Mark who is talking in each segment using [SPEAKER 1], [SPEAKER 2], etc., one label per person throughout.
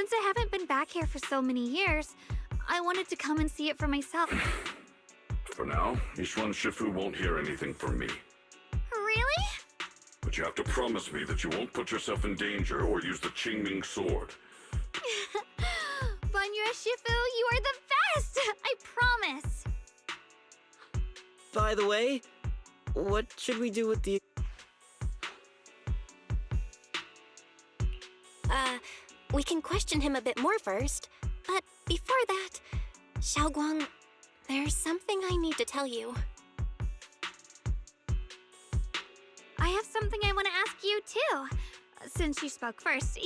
[SPEAKER 1] Since I haven't been back here for so many years, I wanted to come and see it for myself.
[SPEAKER 2] For now, Yishuan Shifu won't hear anything from me.
[SPEAKER 1] Really?
[SPEAKER 2] But you have to promise me that you won't put yourself in danger or use the Qingming sword.
[SPEAKER 1] Banyue Shifu, you are the best! I promise!
[SPEAKER 3] By the way, what should we do with the...
[SPEAKER 4] We can question him a bit more first. But before that, Xiaoguang, there's something I need to tell you.
[SPEAKER 1] I have something I want to ask you, too. Since you spoke first,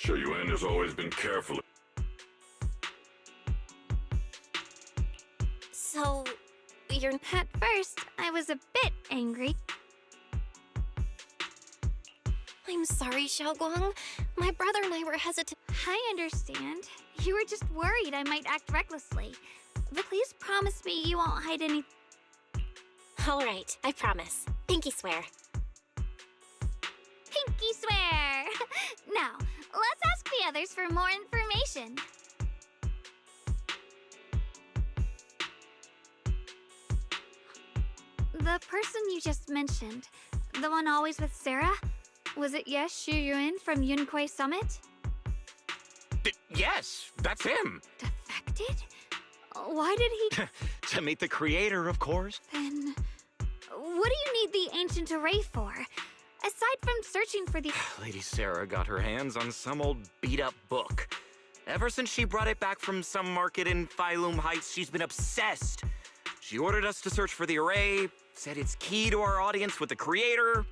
[SPEAKER 2] Shuyuan has always been careful.
[SPEAKER 4] So, you're...
[SPEAKER 1] At first, I was a bit angry.
[SPEAKER 4] I'm sorry, Xiaoguang. My brother and I were hesitant.
[SPEAKER 1] I understand. You were just worried I might act recklessly. But please promise me you won't hide any...
[SPEAKER 4] Alright, I promise. Pinky swear.
[SPEAKER 1] Pinky swear! Now, let's ask the others for more information. The person you just mentioned, the one always with Sarah, was it Shuyuan from Yunquei Summit?
[SPEAKER 5] Yes, that's him.
[SPEAKER 1] Defected? Why did he...
[SPEAKER 5] To meet the creator, of course.
[SPEAKER 1] Then... what do you need the ancient array for? Aside from searching for the...
[SPEAKER 5] Lady Sarah got her hands on some old beat-up book. Ever since she brought it back from some market in Phylum Heights, she's been obsessed. She ordered us to search for the array, said it's key to our audience with the creator.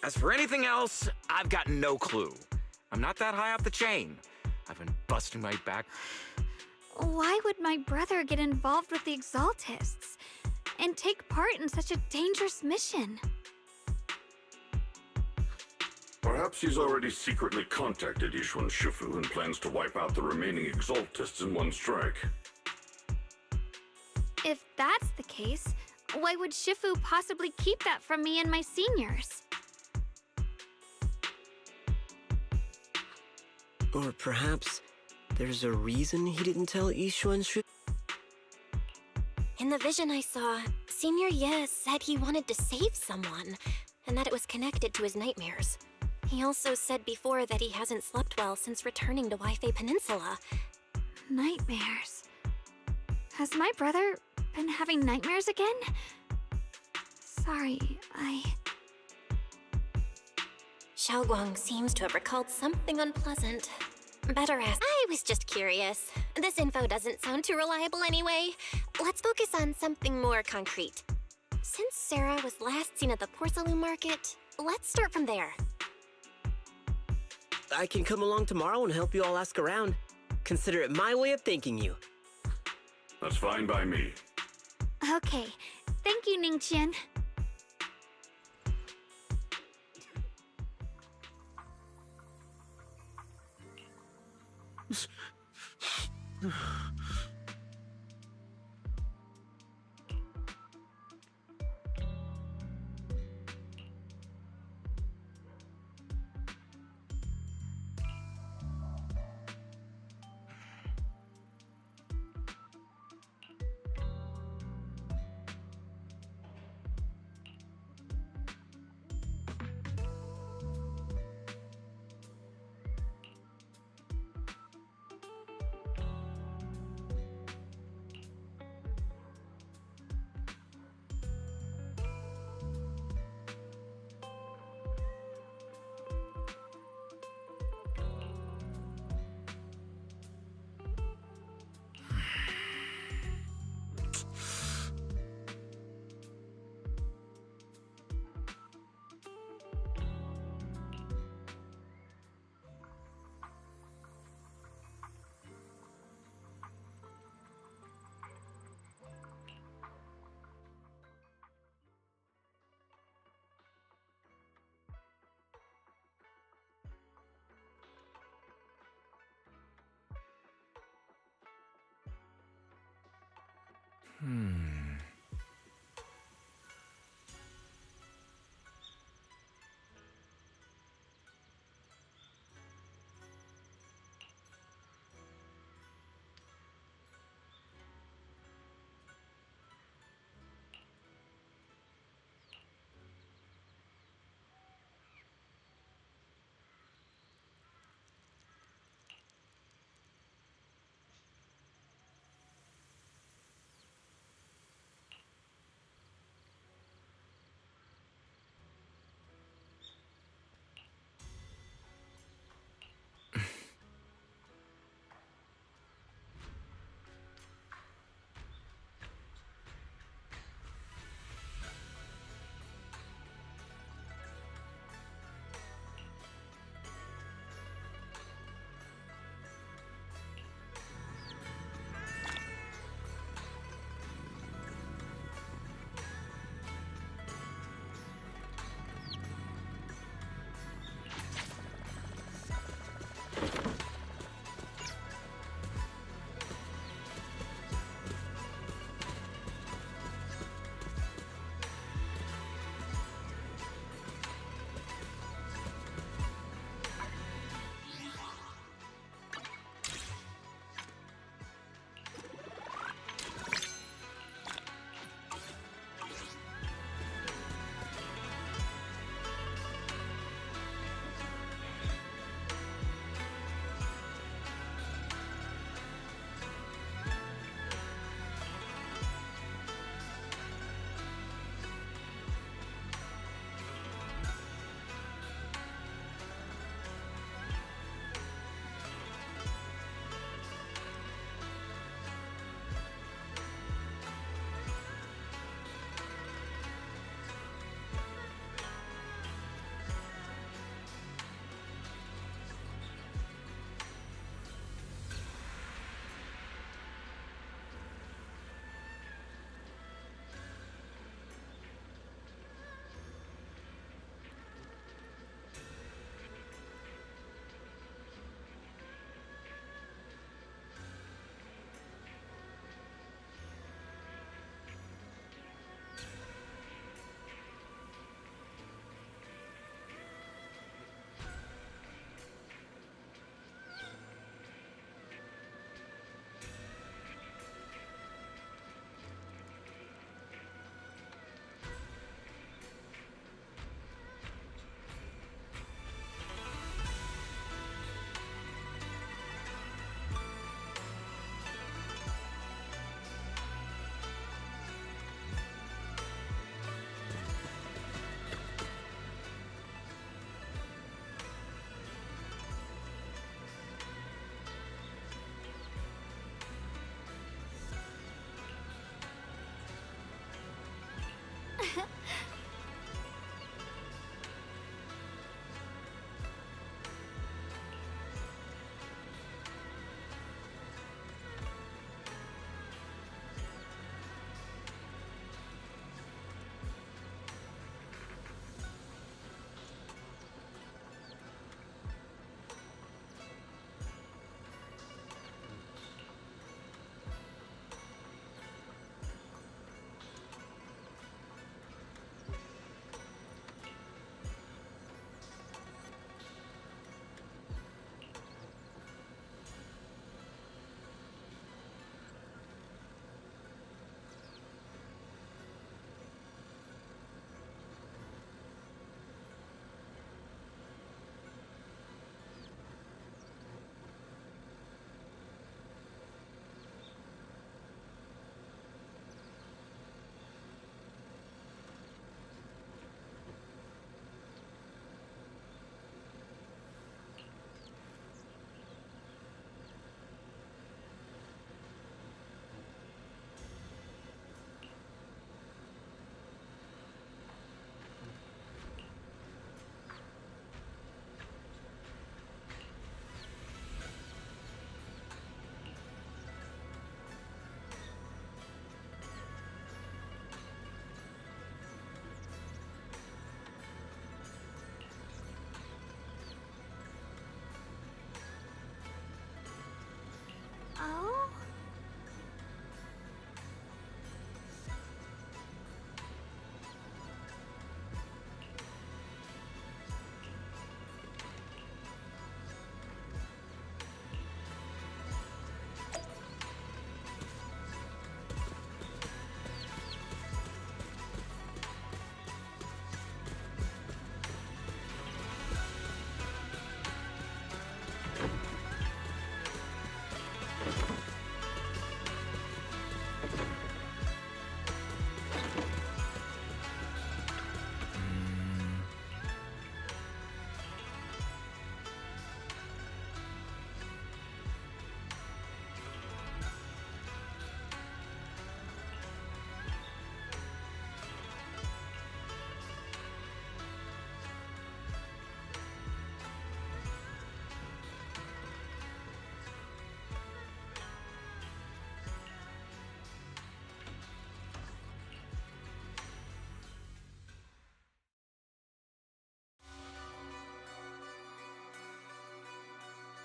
[SPEAKER 5] As for anything else, I've got no clue. I'm not that high up the chain. I've been busting my back.
[SPEAKER 1] Why would my brother get involved with the Exaltists and take part in such a dangerous mission?
[SPEAKER 2] Perhaps he's already secretly contacted Yishuan Shifu and plans to wipe out the remaining Exaltists in one strike.
[SPEAKER 1] If that's the case, why would Shifu possibly keep that from me and my seniors?
[SPEAKER 3] Or perhaps there's a reason he didn't tell Yishuan Shifu?
[SPEAKER 4] In the vision I saw, Senior Ye said he wanted to save someone, and that it was connected to his nightmares. He also said before that he hasn't slept well since returning to Waifei Peninsula.
[SPEAKER 1] Nightmares. Has my brother been having nightmares again? Sorry,
[SPEAKER 4] Xiaoguang seems to have recalled something unpleasant. Better ask. I was just curious. This info doesn't sound too reliable anyway. Let's focus on something more concrete. Since Sarah was last seen at the porcelain market, let's start from there.
[SPEAKER 3] I can come along tomorrow and help you all ask around. Consider it my way of thanking you.
[SPEAKER 2] That's fine by me.
[SPEAKER 1] okay. Thank you, Ningqian.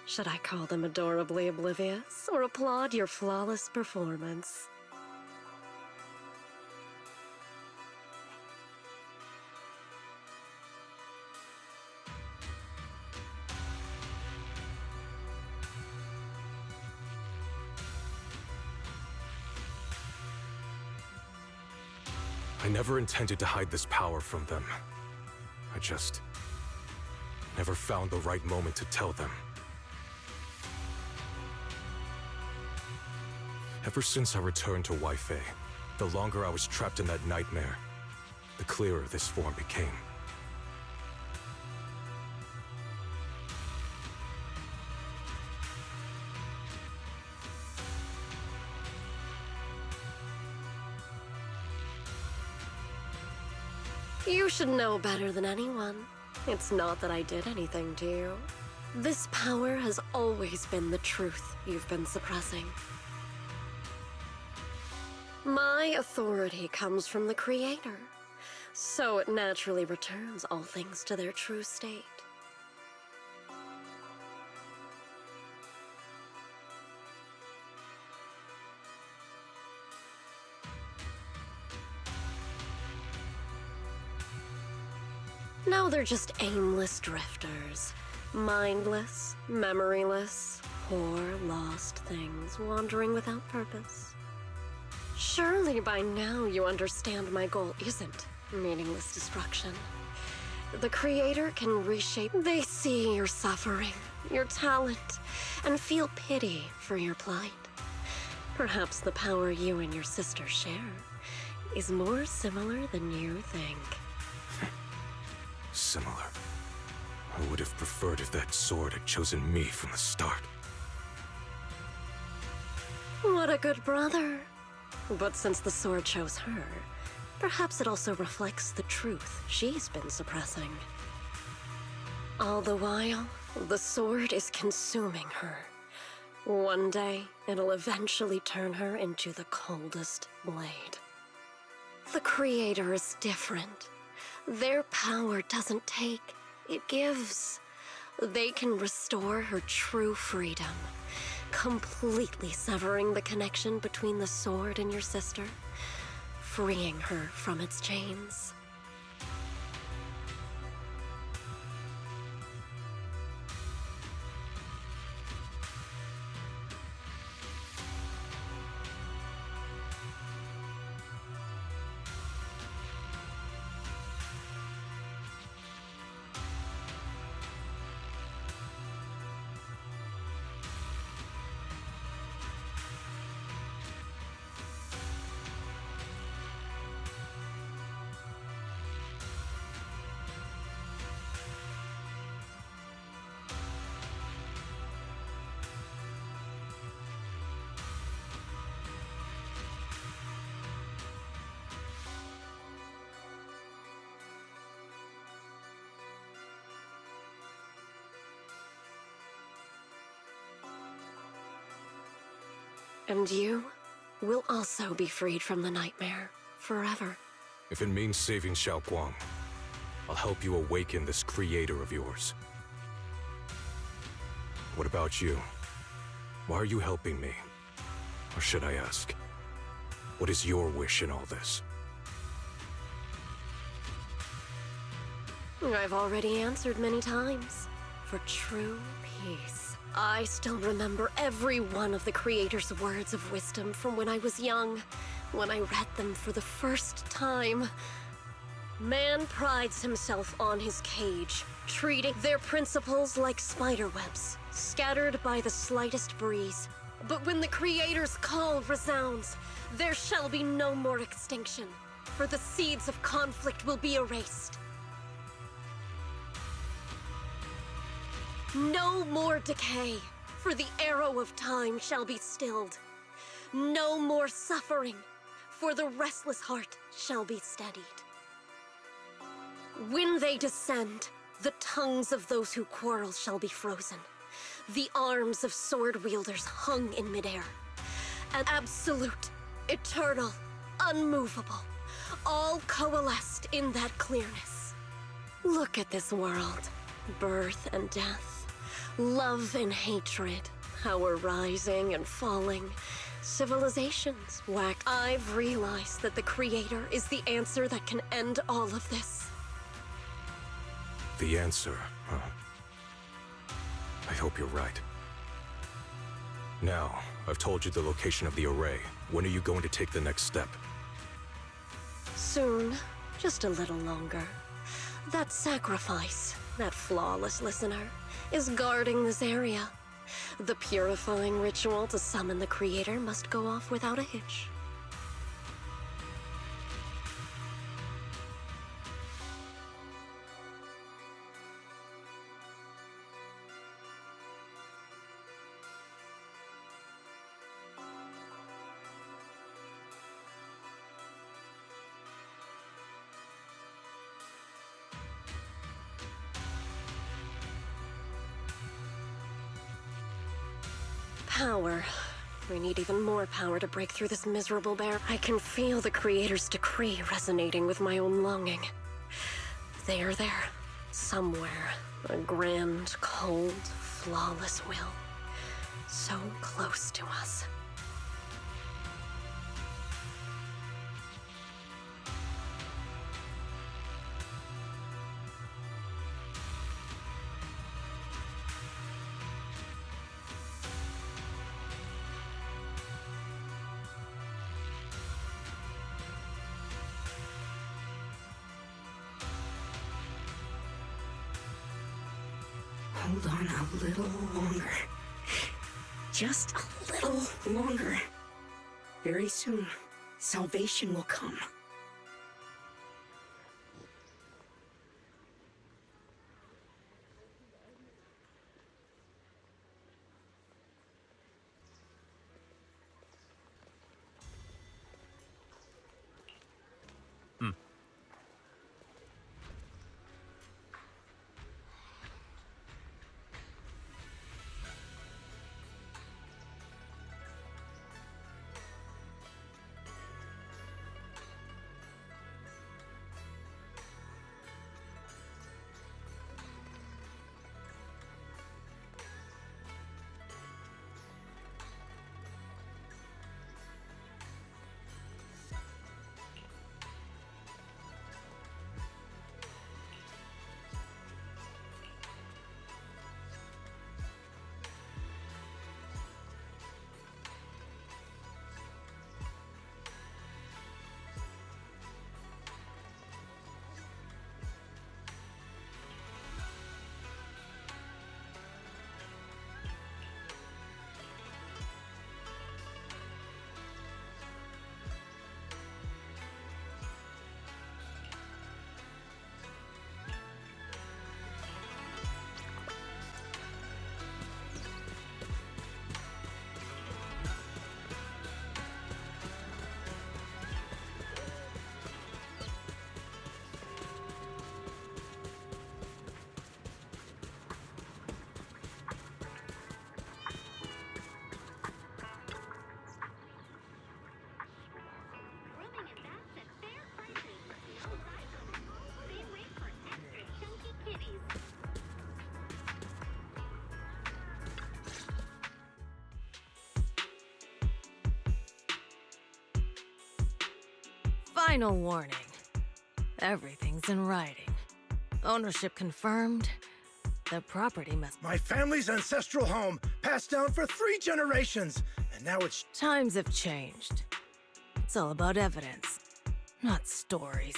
[SPEAKER 6] Should I call them adorably oblivious or applaud your flawless performance?
[SPEAKER 7] I never intended to hide this power from them. I just never found the right moment to tell them. Ever since I returned to Wi-Fi, the longer I was trapped in that nightmare, the clearer this form became.
[SPEAKER 6] You should know better than anyone. It's not that I did anything to you. This power has always been the truth you've been suppressing. My authority comes from the Creator, so it naturally returns all things to their true state. Now they're just aimless drifters, mindless, memoryless, poor, lost things wandering without purpose. Surely by now you understand my goal isn't meaningless destruction. The Creator can reshape. They see your suffering, your talent, and feel pity for your plight. Perhaps the power you and your sister share is more similar than you think.
[SPEAKER 7] Similar. I would have preferred if that sword had chosen me from the start.
[SPEAKER 6] What a good brother. But since the sword chose her, perhaps it also reflects the truth she's been suppressing. All the while, the sword is consuming her. One day, it'll eventually turn her into the coldest blade. The Creator is different. Their power doesn't take, it gives. They can restore her true freedom, completely severing the connection between the sword and your sister, freeing her from its chains. And you will also be freed from the nightmare forever.
[SPEAKER 7] If it means saving Xiaoguang, I'll help you awaken this creator of yours. What about you? Why are you helping me? Or should I ask, what is your wish in all this?
[SPEAKER 6] I've already answered many times. For true peace. I still remember every one of the Creator's words of wisdom from when I was young, when I read them for the first time. Man prides himself on his cage, treating their principles like spiderwebs, scattered by the slightest breeze. But when the Creator's call resounds, there shall be no more extinction, for the seeds of conflict will be erased. No more decay, for the arrow of time shall be stilled. No more suffering, for the restless heart shall be steadied. When they descend, the tongues of those who quarrel shall be frozen, the arms of sword wielders hung in midair. An absolute, eternal, unmovable, all coalesced in that clearness. Look at this world, birth and death, Love and hatred, power rising and falling, civilizations whacked. I've realized that the Creator is the answer that can end all of this.
[SPEAKER 7] The answer, huh? I hope you're right. Now, I've told you the location of the array. When are you going to take the next step?
[SPEAKER 6] Soon, just a little longer. That sacrifice, that flawless listener, is guarding this area. The purifying ritual to summon the Creator must go off without a hitch. Power. We need even more power to break through this miserable barrier. I can feel the Creator's decree resonating with my own longing. They are there, somewhere. A grand, cold, flawless will. So close to us.
[SPEAKER 8] Hold on a little longer. Just a little longer. Very soon, salvation will come.
[SPEAKER 9] Final warning. Everything's in writing. Ownership confirmed. The property must...
[SPEAKER 10] My family's ancestral home, passed down for 3 generations, and now it's...
[SPEAKER 9] Times have changed. It's all about evidence, not stories.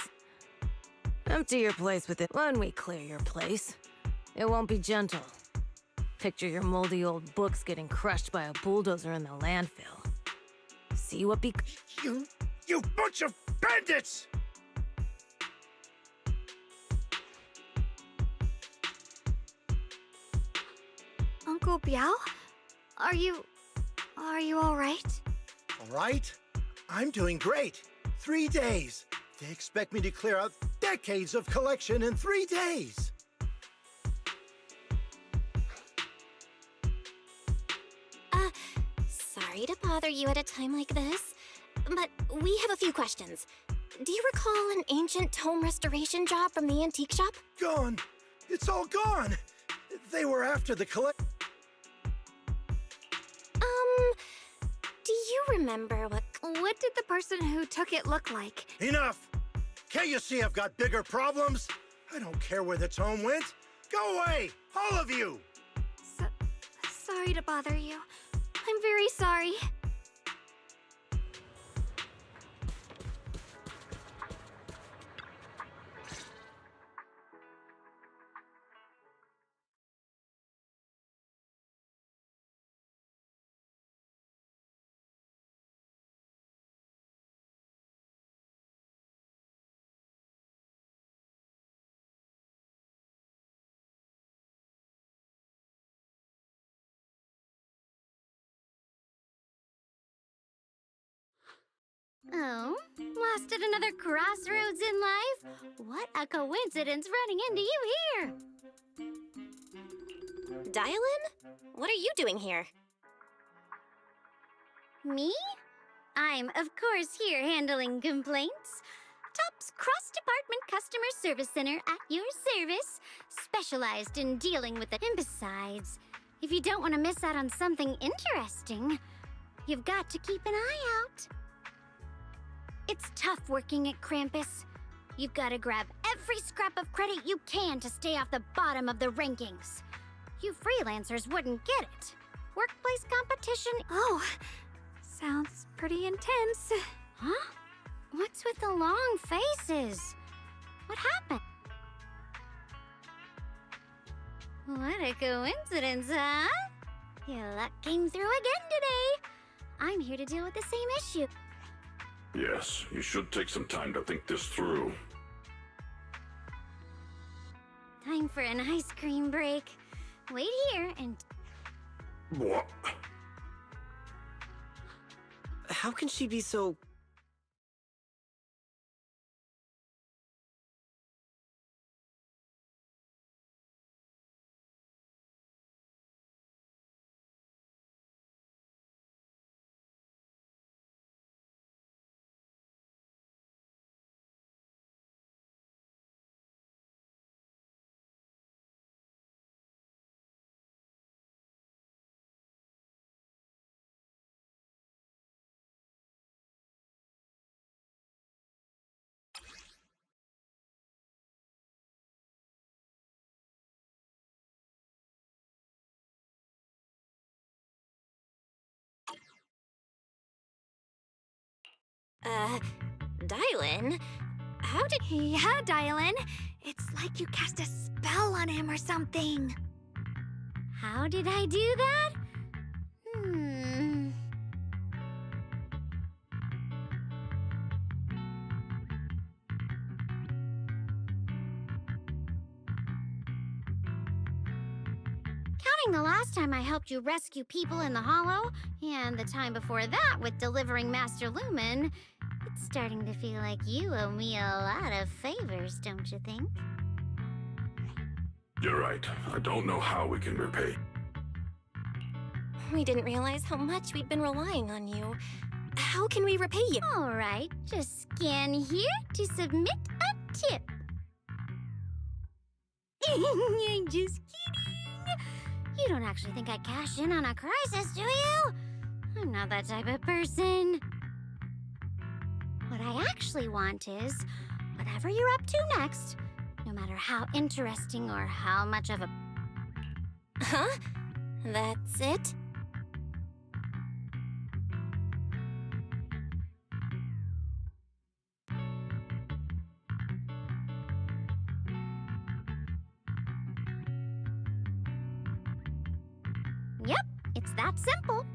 [SPEAKER 9] Empty your place with it. When we clear your place, it won't be gentle. Picture your moldy old books getting crushed by a bulldozer in the landfill. See what be...
[SPEAKER 10] You bunch of bandits!
[SPEAKER 1] Uncle Biao? Are you all right?
[SPEAKER 10] All right? I'm doing great. 3 days. They expect me to clear out decades of collection in 3 days.
[SPEAKER 4] Sorry to bother you at a time like this, but we have a few questions. Do you recall an ancient tome restoration job from the antique shop?
[SPEAKER 10] Gone. It's all gone. They were after the collect...
[SPEAKER 4] Do you remember what...
[SPEAKER 1] What did the person who took it look like?
[SPEAKER 10] Enough! Can't you see I've got bigger problems? I don't care where the tome went. Go away, all of you!
[SPEAKER 1] Sorry to bother you. I'm very sorry.
[SPEAKER 11] Oh, lost at another crossroads in life? What a coincidence running into you here!
[SPEAKER 4] Dialin? What are you doing here?
[SPEAKER 11] Me? I'm, of course, here handling complaints. Top's cross-department customer service center at your service, specialized in dealing with it. And besides, if you don't want to miss out on something interesting, you've got to keep an eye out. It's tough working at Krampus. You've got to grab every scrap of credit you can to stay off the bottom of the rankings. You freelancers wouldn't get it. Workplace competition...
[SPEAKER 1] Oh, sounds pretty intense.
[SPEAKER 11] Huh? What's with the long faces? What happened? What a coincidence, huh? Your luck came through again today. I'm here to deal with the same issue.
[SPEAKER 2] Yes, you should take some time to think this through.
[SPEAKER 11] Time for an ice cream break. Wait here and...
[SPEAKER 2] What?
[SPEAKER 3] How can she be so...
[SPEAKER 4] Dialin? How did...
[SPEAKER 1] Yeah, Dialin. It's like you cast a spell on him or something.
[SPEAKER 11] How did I do that? Counting the last time I helped you rescue people in the Hollow, and the time before that with delivering Master Lumen, it's starting to feel like you owe me a lot of favors, don't you think?
[SPEAKER 2] You're right. I don't know how we can repay.
[SPEAKER 4] We didn't realize how much we'd been relying on you. How can we repay you?
[SPEAKER 11] All right, just scan here to submit a tip. I'm just kidding. You don't actually think I'd cash in on a crisis, do you? I'm not that type of person. What I actually want is, whatever you're up to next, no matter how interesting or how much of a...
[SPEAKER 4] Huh? That's it?
[SPEAKER 11] Yep, it's that simple.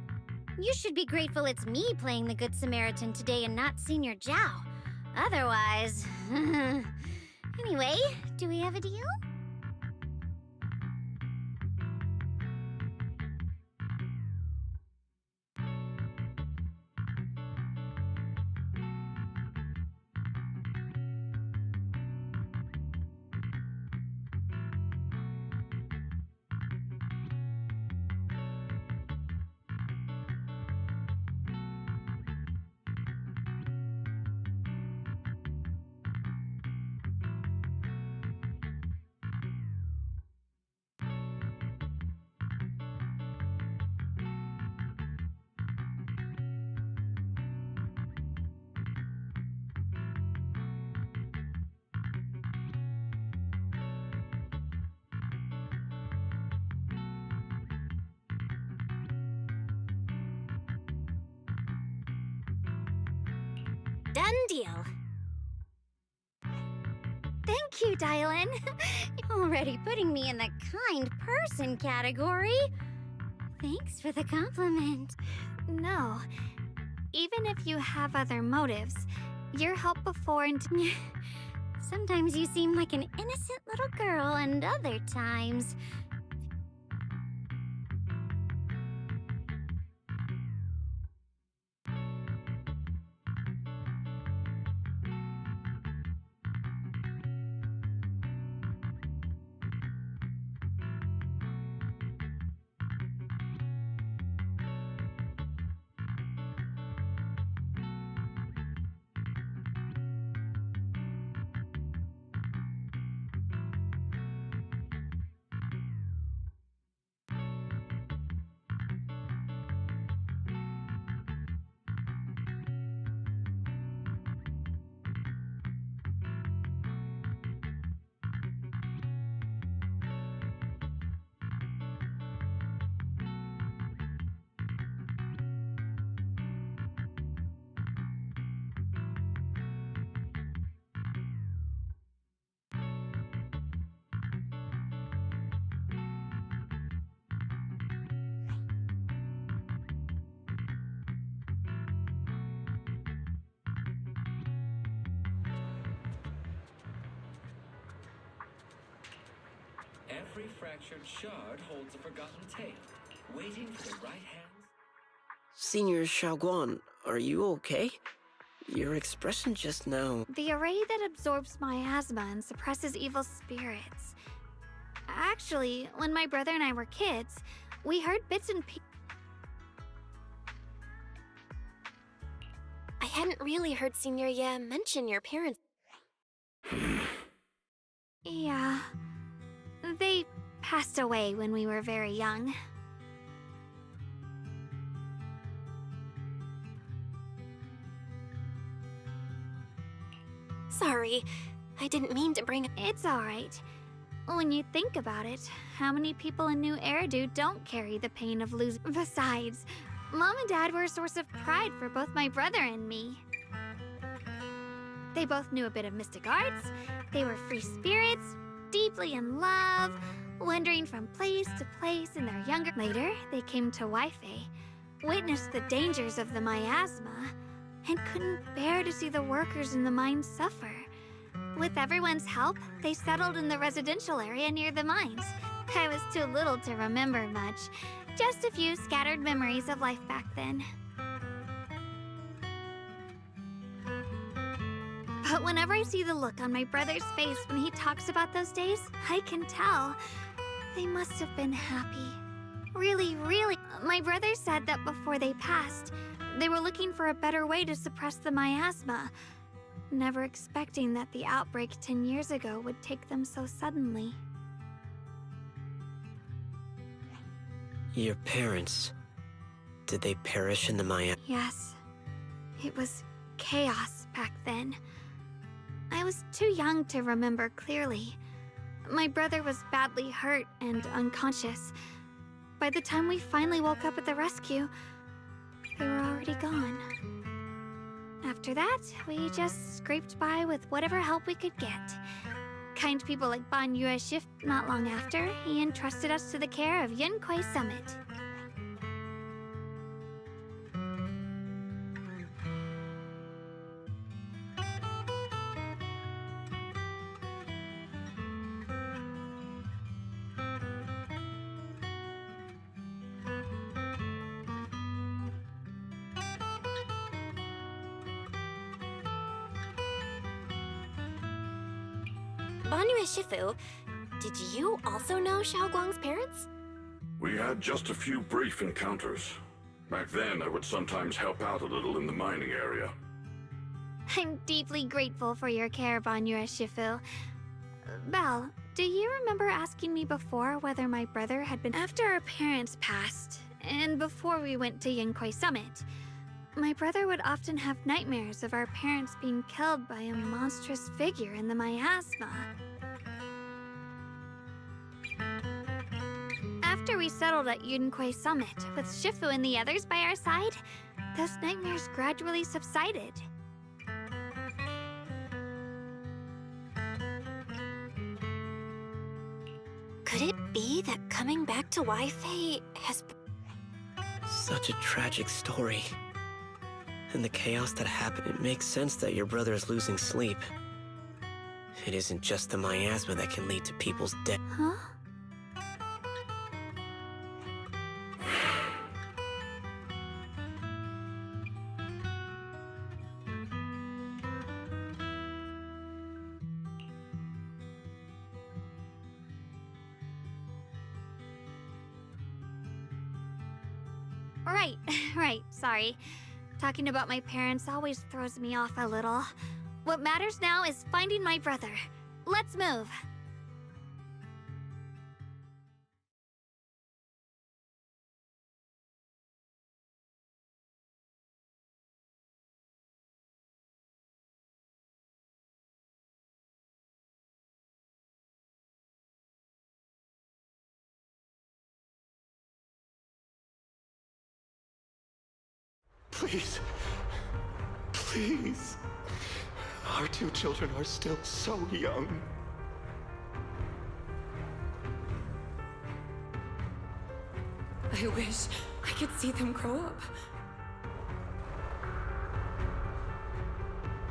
[SPEAKER 11] You should be grateful it's me playing the Good Samaritan today and not Senior Zhao. Otherwise... Anyway, do we have a deal?
[SPEAKER 4] Done deal.
[SPEAKER 11] Thank you, Dylan. Already putting me in the kind person category. Thanks for the compliment.
[SPEAKER 1] No. Even if you have other motives, your help before and...
[SPEAKER 11] Sometimes you seem like an innocent little girl, and other times...
[SPEAKER 12] Every fractured shard holds a forgotten tale, waiting for the right hands.
[SPEAKER 3] Senior Xiaoguan, are you okay? Your expression just now...
[SPEAKER 1] The array that absorbs miasma and suppresses evil spirits. Actually, when my brother and I were kids, we heard bits and pieces.
[SPEAKER 4] I hadn't really heard Senior Ye mention your parents.
[SPEAKER 1] Yeah. They passed away when we were very young.
[SPEAKER 4] Sorry, I didn't mean to bring...
[SPEAKER 1] It's alright. When you think about it, how many people in New Eridu don't carry the pain of losing? Besides, Mom and Dad were a source of pride for both my brother and me. They both knew a bit of mystic arts, they were free spirits, deeply in love, wandering from place to place in their younger... Later, they came to Weifei, witnessed the dangers of the miasma, and couldn't bear to see the workers in the mines suffer. With everyone's help, they settled in the residential area near the mines. I was too little to remember much, just a few scattered memories of life back then. But whenever I see the look on my brother's face when he talks about those days, I can tell. They must have been happy. Really, really. My brother said that before they passed, they were looking for a better way to suppress the miasma, never expecting that the outbreak 10 years ago would take them so suddenly.
[SPEAKER 3] Your parents... did they perish in the Maya?
[SPEAKER 1] Yes. It was chaos back then. I was too young to remember clearly. My brother was badly hurt and unconscious. By the time we finally woke up at the rescue, they were already gone. After that, we just scraped by with whatever help we could get. Kind people like Ban Yue Shift. Not long after, he entrusted us to the care of Yunquai Summit.
[SPEAKER 4] Banyu Shifu, did you also know Xiao Guang's parents?
[SPEAKER 2] We had just a few brief encounters. Back then, I would sometimes help out a little in the mining area.
[SPEAKER 1] I'm deeply grateful for your care, Ban Yue Shifu. Belle, do you remember asking me before whether my brother had been... After our parents passed, and before we went to Yunquai Summit, my brother would often have nightmares of our parents being killed by a monstrous figure in the miasma. After we settled at Yunquai Summit, with Shifu and the others by our side, those nightmares gradually subsided.
[SPEAKER 4] Could it be that coming back to Wi-Fi has...
[SPEAKER 3] Such a tragic story. And the chaos that happened, it makes sense that your brother is losing sleep. It isn't just the miasma that can lead to people's death.
[SPEAKER 1] Huh? Right, right, sorry. Talking about my parents always throws me off a little. What matters now is finding my brother. Let's move.
[SPEAKER 13] Please. Please. Our two children are still so young.
[SPEAKER 14] I wish I could see them grow up.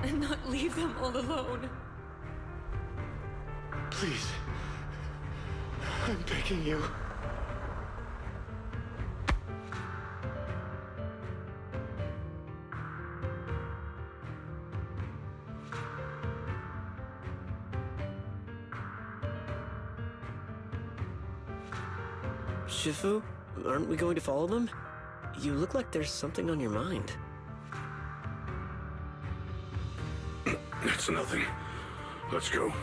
[SPEAKER 14] And not leave them all alone.
[SPEAKER 13] Please. I'm begging you.
[SPEAKER 3] Shifu, aren't we going to follow them? You look like there's something on your mind.
[SPEAKER 2] It's nothing. Let's go.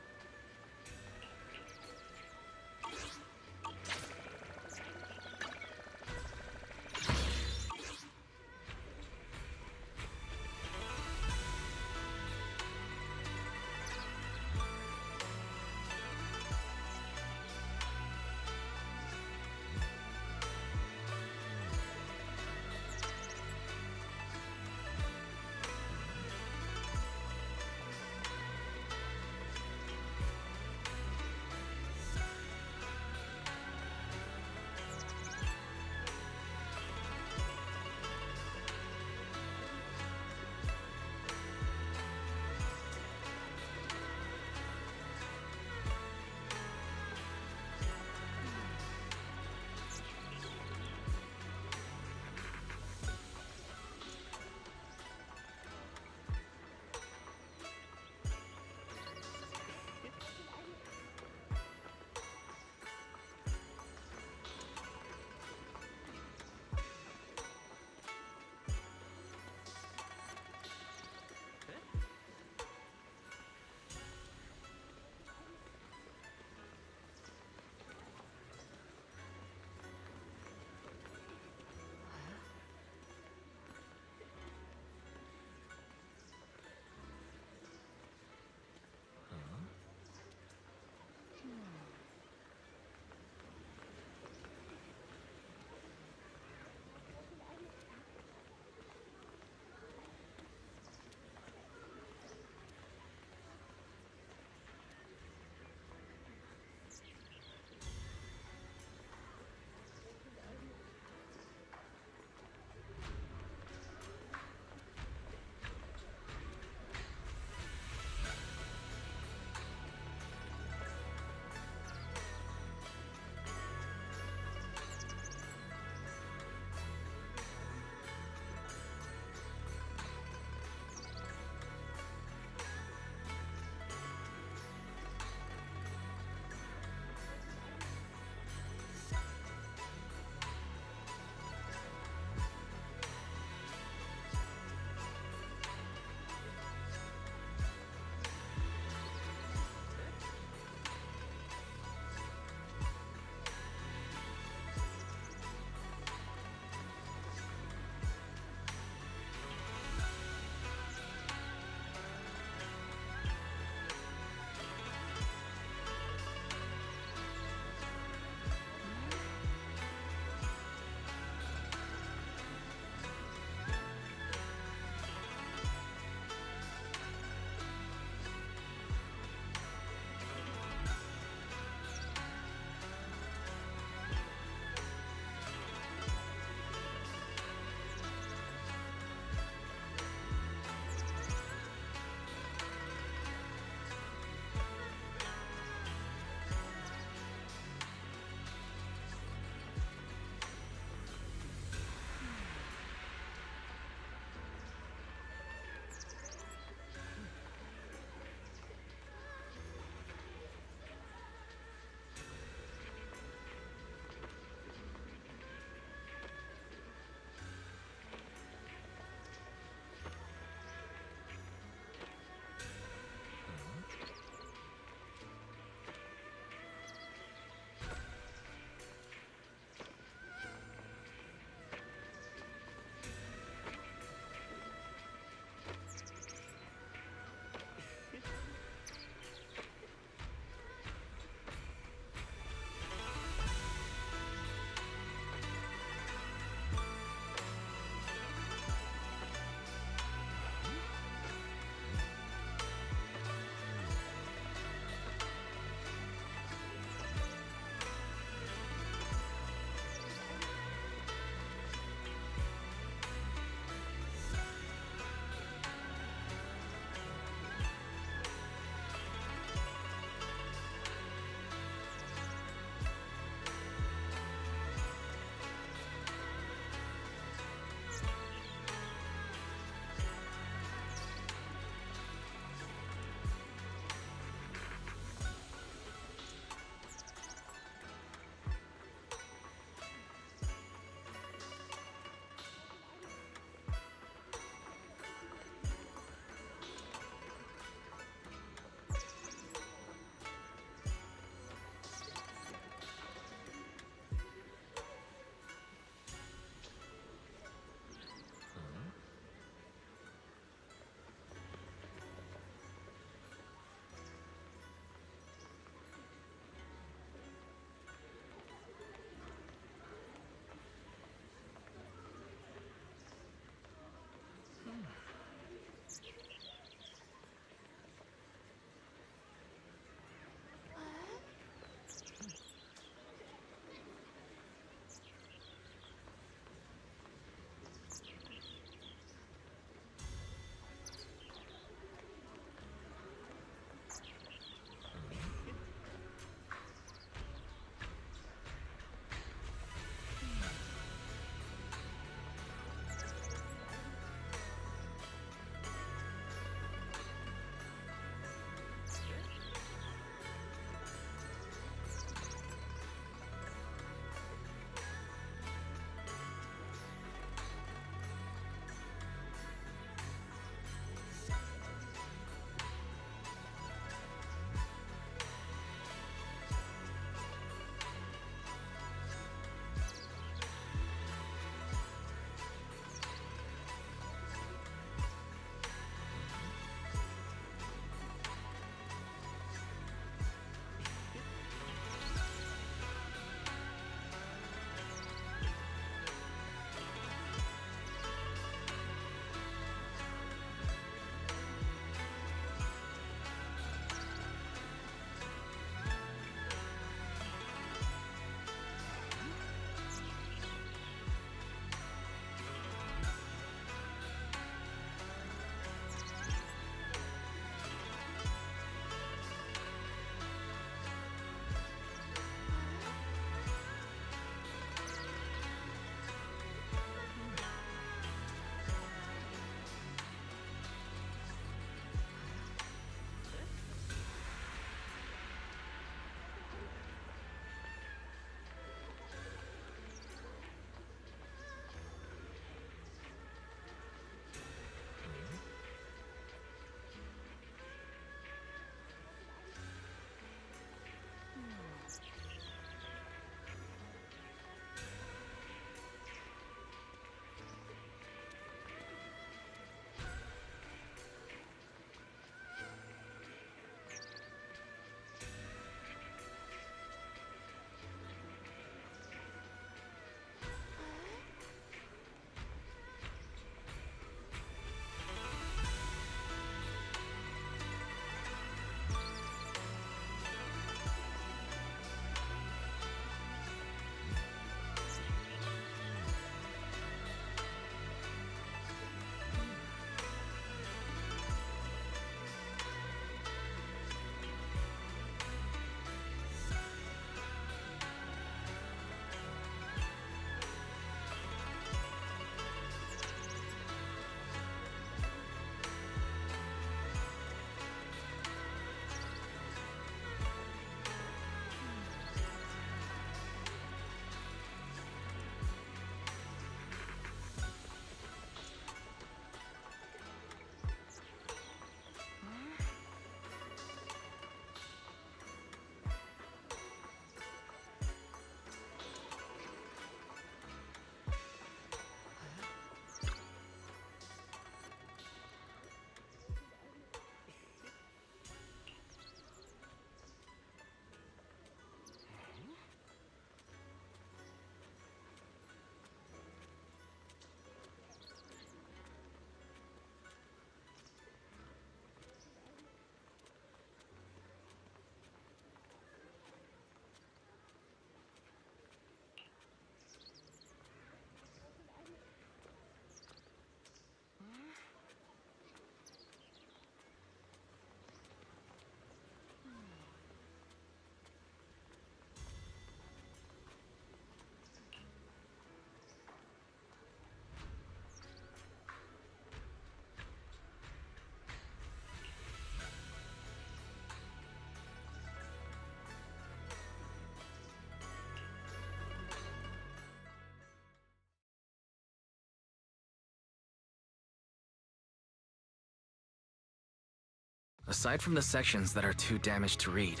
[SPEAKER 15] Aside from the sections that are too damaged to read,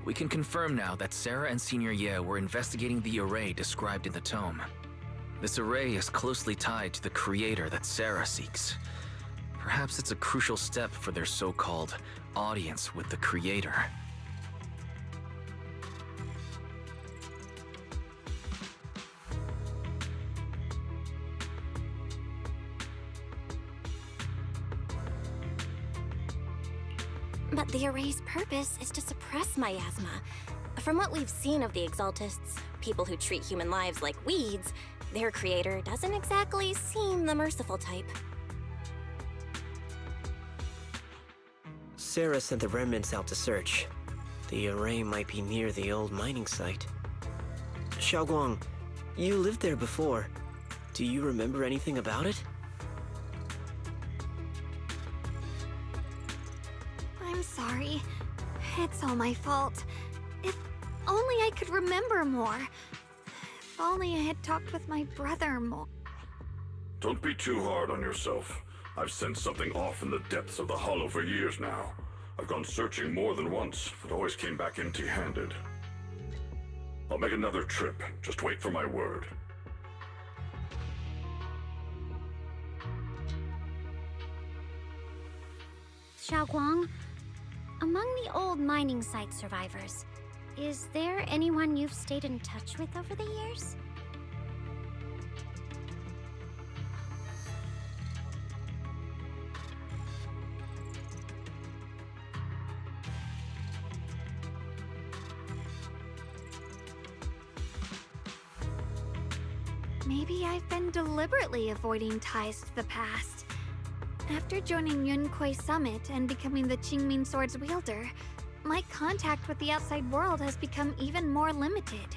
[SPEAKER 15] we can confirm now that Sarah and Senior Ye were investigating the array described in the tome. This array is closely tied to the creator that Sarah seeks. Perhaps it's a crucial step for their so-called audience with the creator.
[SPEAKER 4] But the array's purpose is to suppress miasma. From what we've seen of the Exaltists, people who treat human lives like weeds, their creator doesn't exactly seem the merciful type.
[SPEAKER 3] Sarah sent the remnants out to search. The array might be near the old mining site. Xiaoguang, you lived there before. Do you remember anything about it?
[SPEAKER 1] I'm sorry. It's all my fault. If only I could remember more. If only I had talked with my brother more.
[SPEAKER 2] Don't be too hard on yourself. I've sensed something off in the depths of the hollow for years now. I've gone searching more than once, but always came back empty-handed. I'll make another trip. Just wait for my word.
[SPEAKER 11] Xiaoguang, among the old mining site survivors, is there anyone you've stayed in touch with over the years?
[SPEAKER 1] Maybe I've been deliberately avoiding ties to the past. After joining Yunkuei Summit and becoming the Qingming Sword's wielder, my contact with the outside world has become even more limited.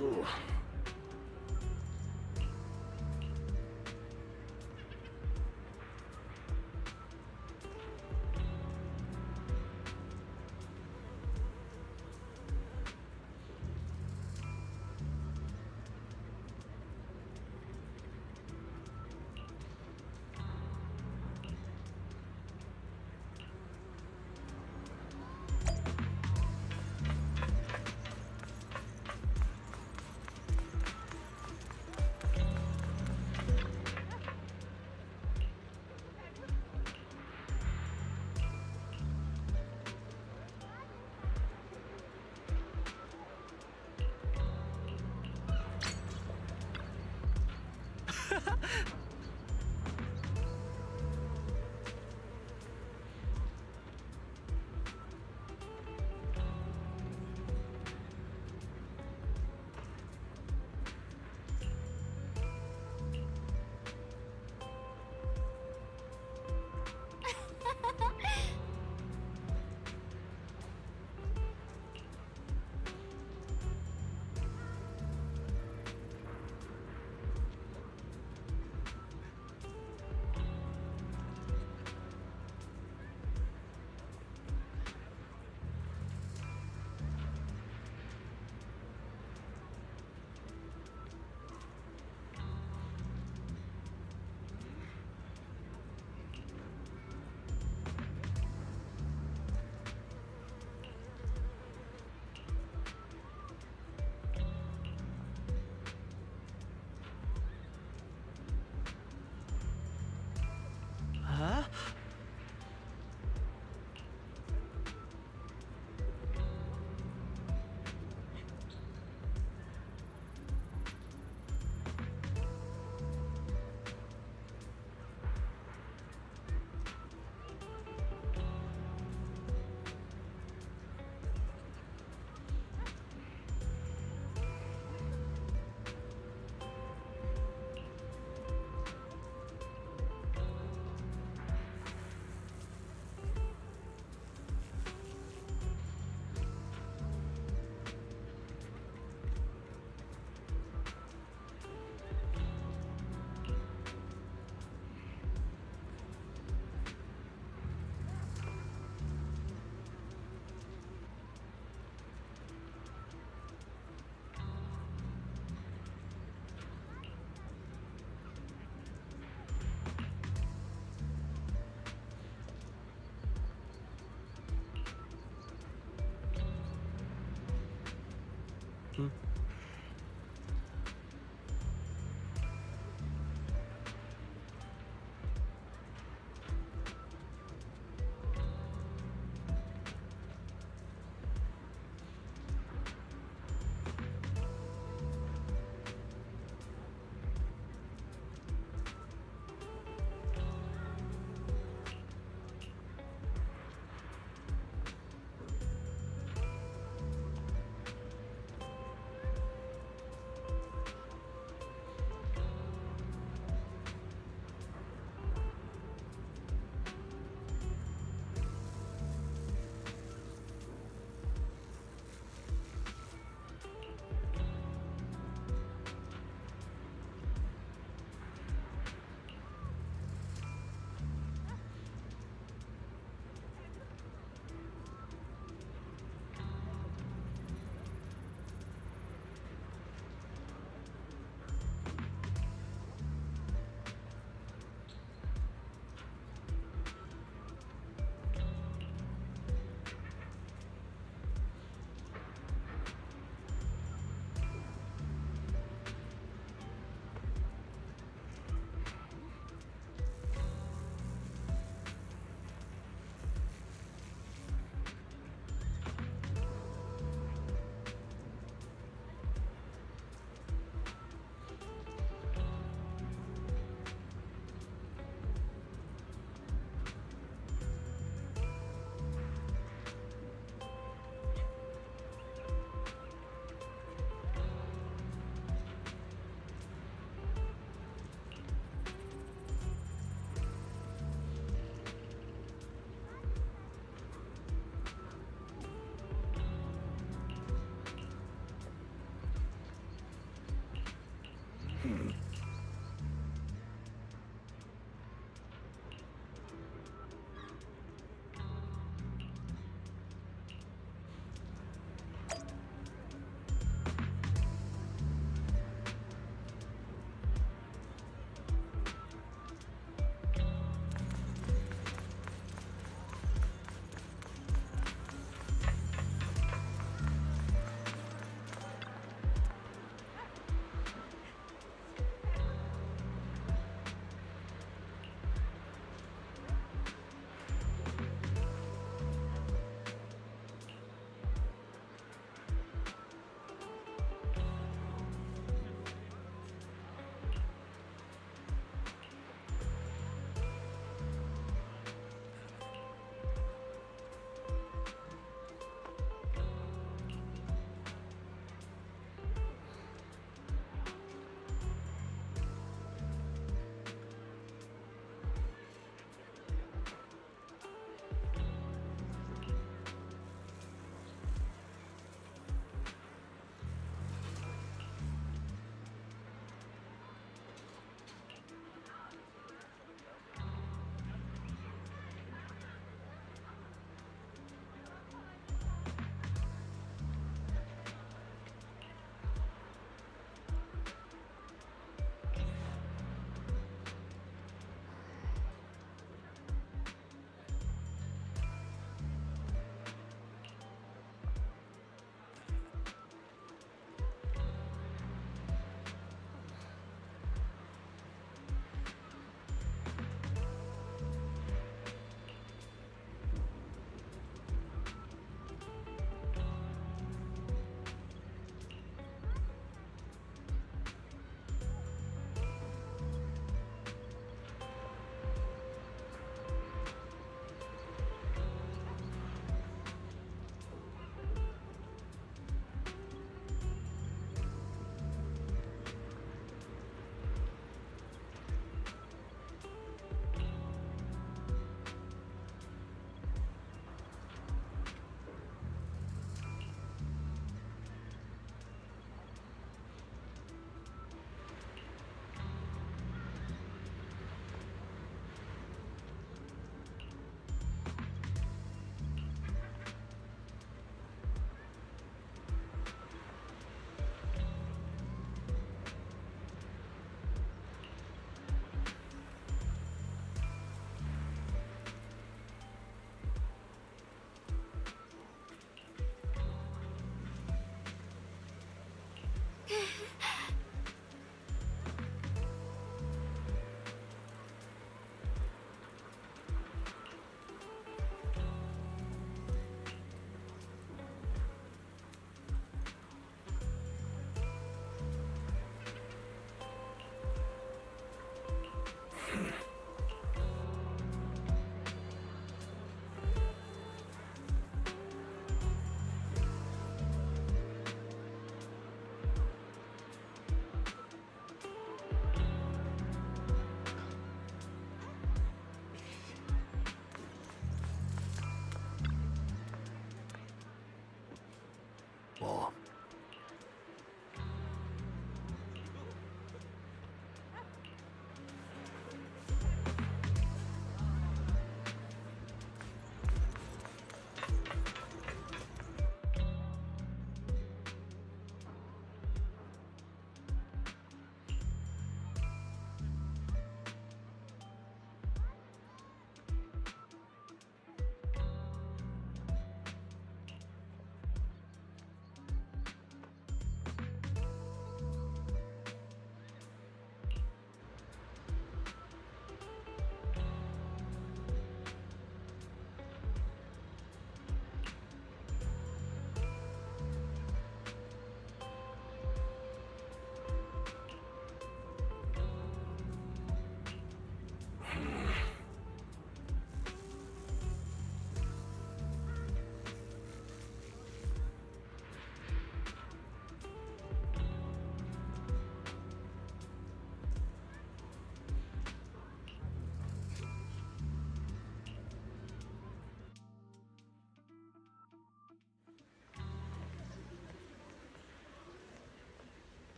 [SPEAKER 2] Ooh.
[SPEAKER 16] Huh?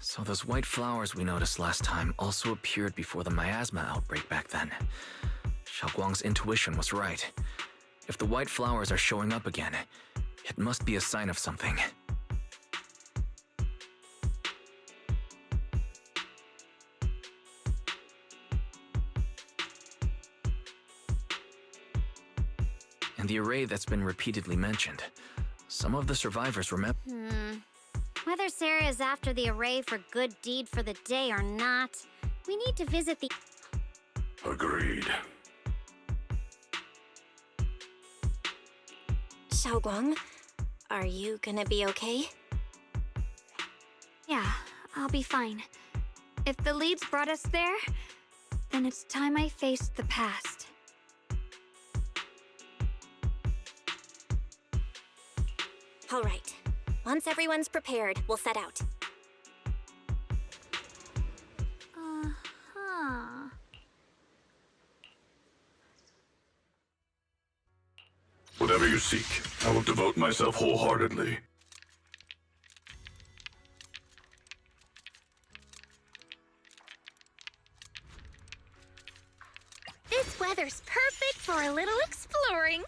[SPEAKER 15] So those white flowers we noticed last time also appeared before the miasma outbreak back then. Xiaoguang's intuition was right. If the white flowers are showing up again, it must be a sign of something. And the array that's been repeatedly mentioned. Some of the survivors remember.
[SPEAKER 11] Whether Sarah is after the array for good deed for the day or not, we need to visit the...
[SPEAKER 2] Agreed.
[SPEAKER 4] Xiaoguang, are you gonna be okay?
[SPEAKER 1] Yeah, I'll be fine. If the leads brought us there, then it's time I faced the past.
[SPEAKER 4] All right. Once everyone's prepared, we'll set out.
[SPEAKER 1] Uh-huh.
[SPEAKER 2] Whatever you seek, I will devote myself wholeheartedly.
[SPEAKER 11] This weather's perfect for a little exploring.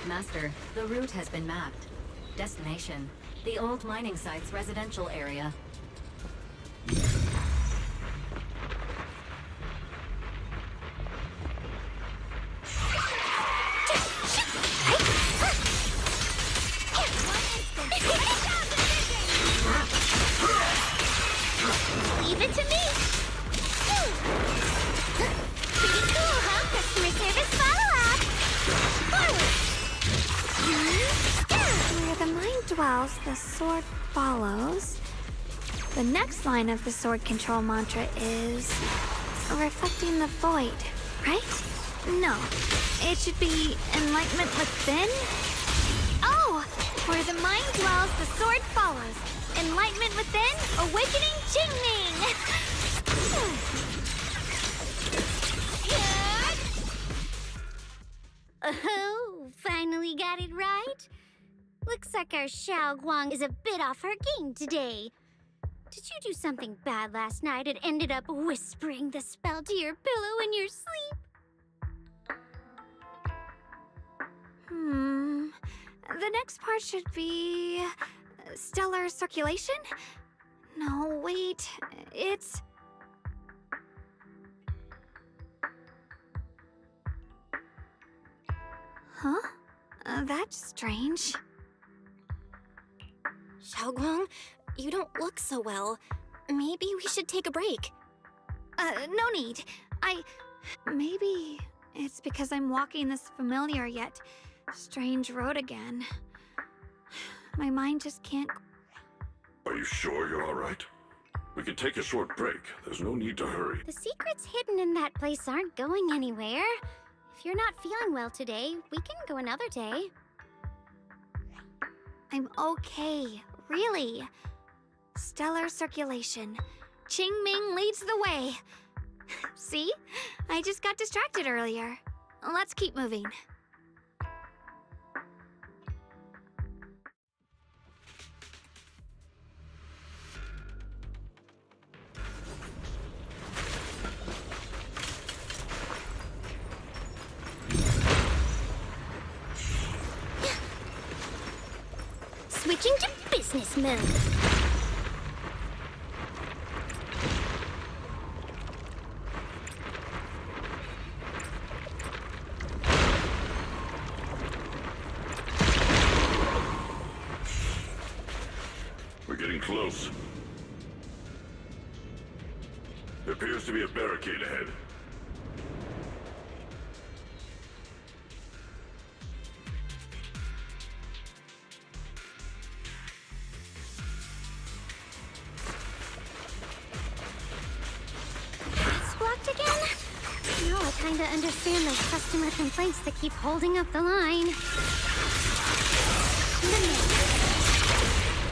[SPEAKER 16] Master, the route has been mapped. Destination, the old mining site's residential area.
[SPEAKER 11] Leave it to me! Pretty cool, huh? Customer service follow-up! Forward!
[SPEAKER 1] Where the mind dwells, the sword follows. The next line of the sword control mantra is... reflecting the void, right? No, it should be enlightenment within? Oh! Where the mind dwells, the sword follows. Enlightenment within, awakening Qingming!
[SPEAKER 11] Oh, finally got it right? Looks like our Xiaoguang is a bit off her game today. Did you do something bad last night and ended up whispering the spell to your pillow in your sleep?
[SPEAKER 1] The next part should be... stellar circulation? No, wait, it's... Huh? That's strange.
[SPEAKER 4] Xiaoguang, you don't look so well. Maybe we should take a break.
[SPEAKER 1] No need. Maybe it's because I'm walking this familiar yet strange road again. My mind just can't...
[SPEAKER 2] Are you sure you're all right? We can take a short break. There's no need to hurry.
[SPEAKER 11] The secrets hidden in that place aren't going anywhere. If you're not feeling well today, we can go another day.
[SPEAKER 1] I'm okay, really. Stellar circulation. Qingming leads the way. See? I just got distracted earlier. Let's keep moving.
[SPEAKER 11] Switching to business mode.
[SPEAKER 2] We're getting close. There appears to be a barricade ahead.
[SPEAKER 11] kinda understand those customer complaints that keep holding up the line.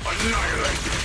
[SPEAKER 2] Annihilate!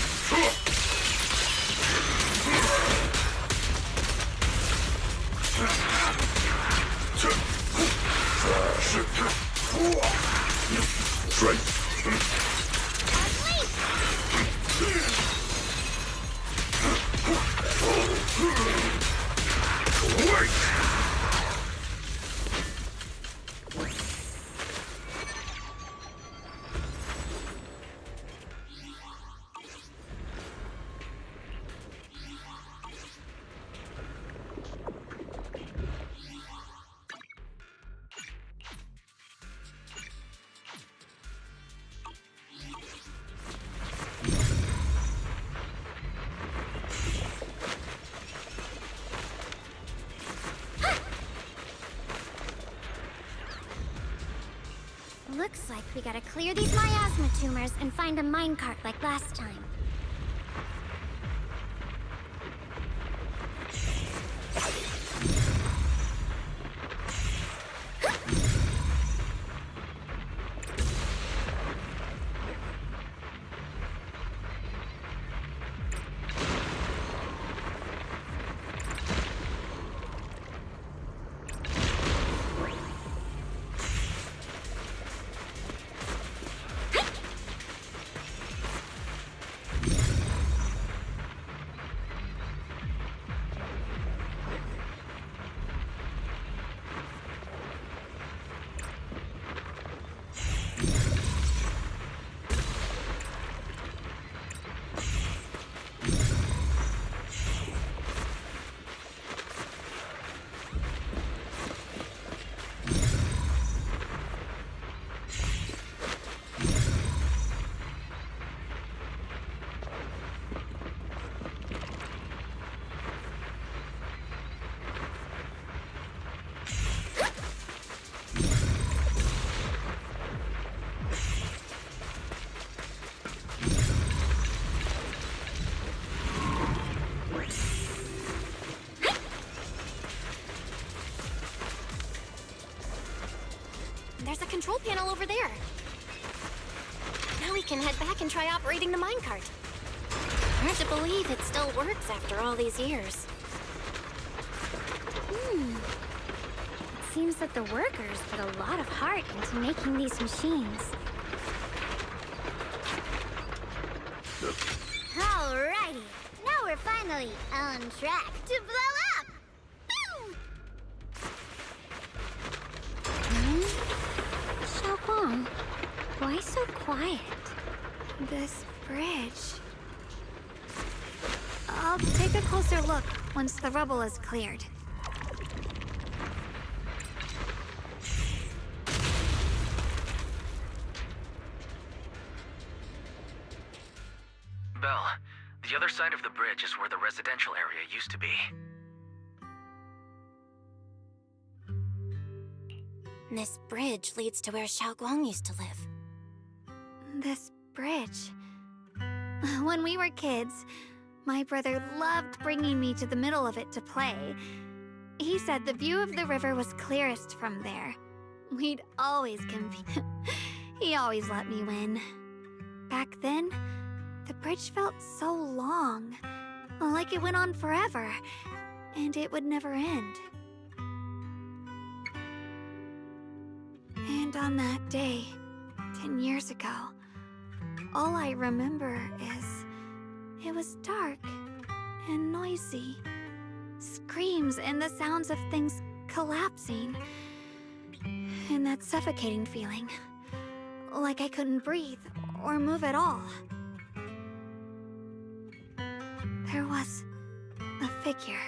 [SPEAKER 11] Looks like we gotta clear these miasma tumors and find a minecart like last time.
[SPEAKER 4] There's a control panel over there. Now we can head back and try operating the minecart. Hard to believe it still works after all these years.
[SPEAKER 11] It seems that the workers put a lot of heart into making these machines. Alrighty, now we're finally on track to blow up! Boom! Xiaoguang, why so quiet?
[SPEAKER 1] This bridge. I'll take a closer look once the rubble is cleared.
[SPEAKER 15] Belle, the other side of the bridge is where the residential area used to be.
[SPEAKER 4] This bridge leads to where Xiaoguang used to live.
[SPEAKER 1] This bridge. When we were kids, my brother loved bringing me to the middle of it to play. He said the view of the river was clearest from there. We'd always compete. He always let me win. Back then, the bridge felt so long, like it went on forever, and it would never end. And on that day, 10 years ago, all I remember is it was dark and noisy. Screams and the sounds of things collapsing. And that suffocating feeling, like I couldn't breathe or move at all. There was a figure,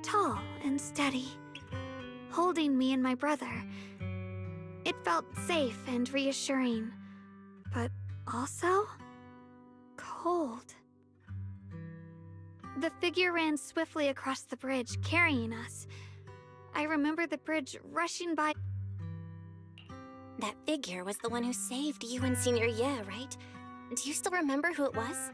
[SPEAKER 1] tall and steady, holding me and my brother. It felt safe and reassuring, but also cold. The figure ran swiftly across the bridge, carrying us. I remember the bridge rushing by.
[SPEAKER 4] That figure was the one who saved you and Senior Ye, right? Do you still remember who it was?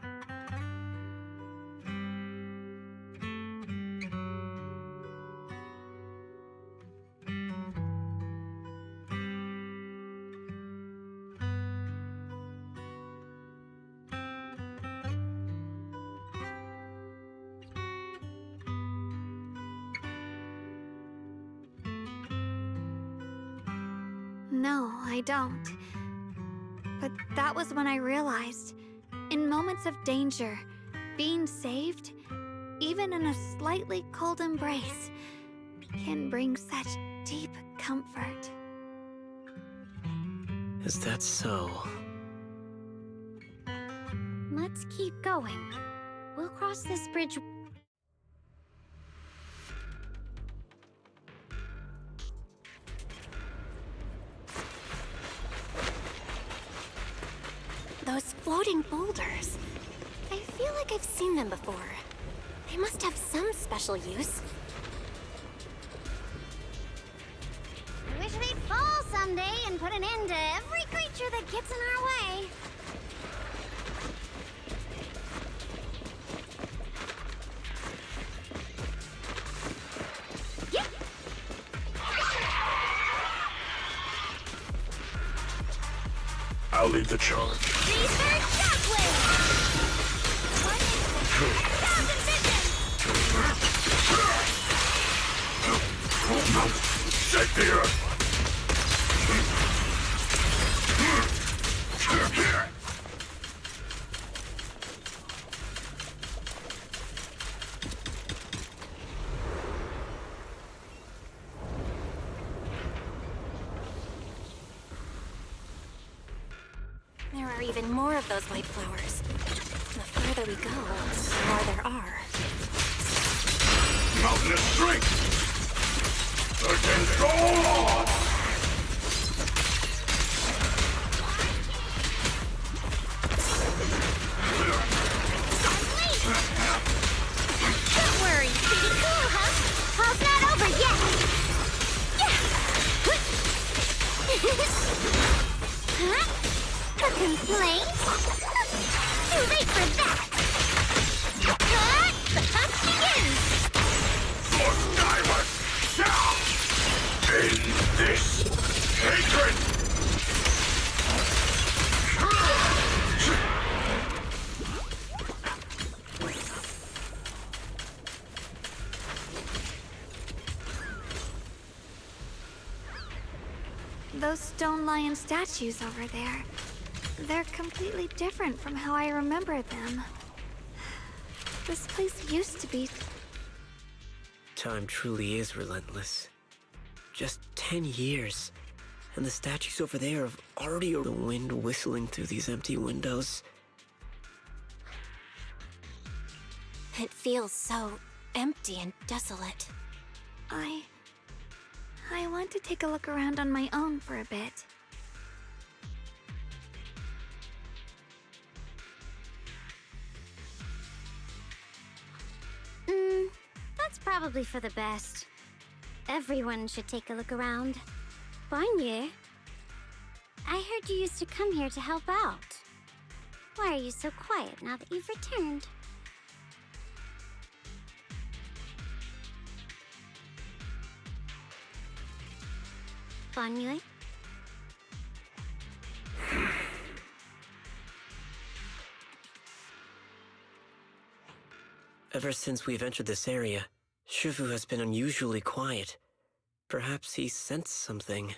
[SPEAKER 1] No, I don't. But that was when I realized, in moments of danger, being saved, even in a slightly cold embrace, can bring such deep comfort.
[SPEAKER 3] Is that so?
[SPEAKER 11] Let's keep going. We'll cross this bridge.
[SPEAKER 4] Those floating boulders. I feel like I've seen them before. They must have some special use.
[SPEAKER 11] I wish they'd fall someday and put an end to every creature that gets in our way.
[SPEAKER 2] I'll lead the charge.
[SPEAKER 11] Research shockwave!
[SPEAKER 2] Shake the earth!
[SPEAKER 4] There are even more of those white flowers. The further we go, the more there are.
[SPEAKER 2] Mountainous strength! Against all odds!
[SPEAKER 11] Don't worry, pretty cool, huh? All's not over yet! Huh? A complaint? Too late for that! The hunt begins!
[SPEAKER 2] For Skyward! Now! End this hatred!
[SPEAKER 1] Those stone lion statues over there, they're completely different from how I remember them. This place used to be...
[SPEAKER 3] Time truly is relentless. Just 10 years, and the statues over there have already heard the wind whistling through these empty windows.
[SPEAKER 4] It feels so empty and desolate.
[SPEAKER 1] I want to take a look around on my own for a bit.
[SPEAKER 11] That's probably for the best. Everyone should take a look around. Bonye, I heard you used to come here to help out. Why are you so quiet now that you've returned? Bonye?
[SPEAKER 3] Ever since we've entered this area, Shifu has been unusually quiet. Perhaps he sensed something.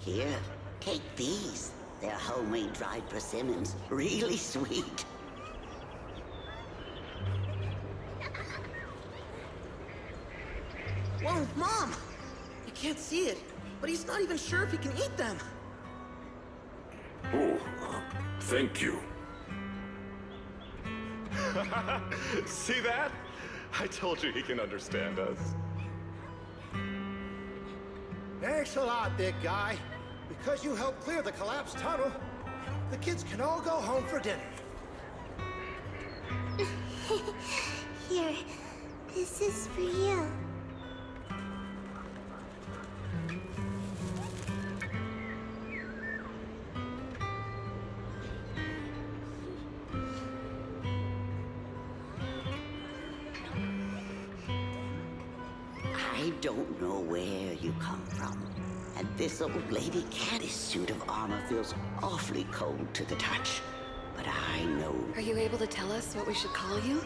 [SPEAKER 17] Here, take these. They're homemade dried persimmons. Really sweet.
[SPEAKER 18] Whoa, Mom! You can't see it, but he's not even sure if he can eat them.
[SPEAKER 2] Oh, thank you.
[SPEAKER 13] See that? I told you he can understand us.
[SPEAKER 10] Thanks a lot, big guy. Because you helped clear the collapsed tunnel, the kids can all go home for dinner.
[SPEAKER 11] Here, this is for you.
[SPEAKER 17] I don't know where you come from, and this old lady Caddy's suit of armor feels awfully cold to the touch. But I know.
[SPEAKER 14] Are you able to tell us what we should call you?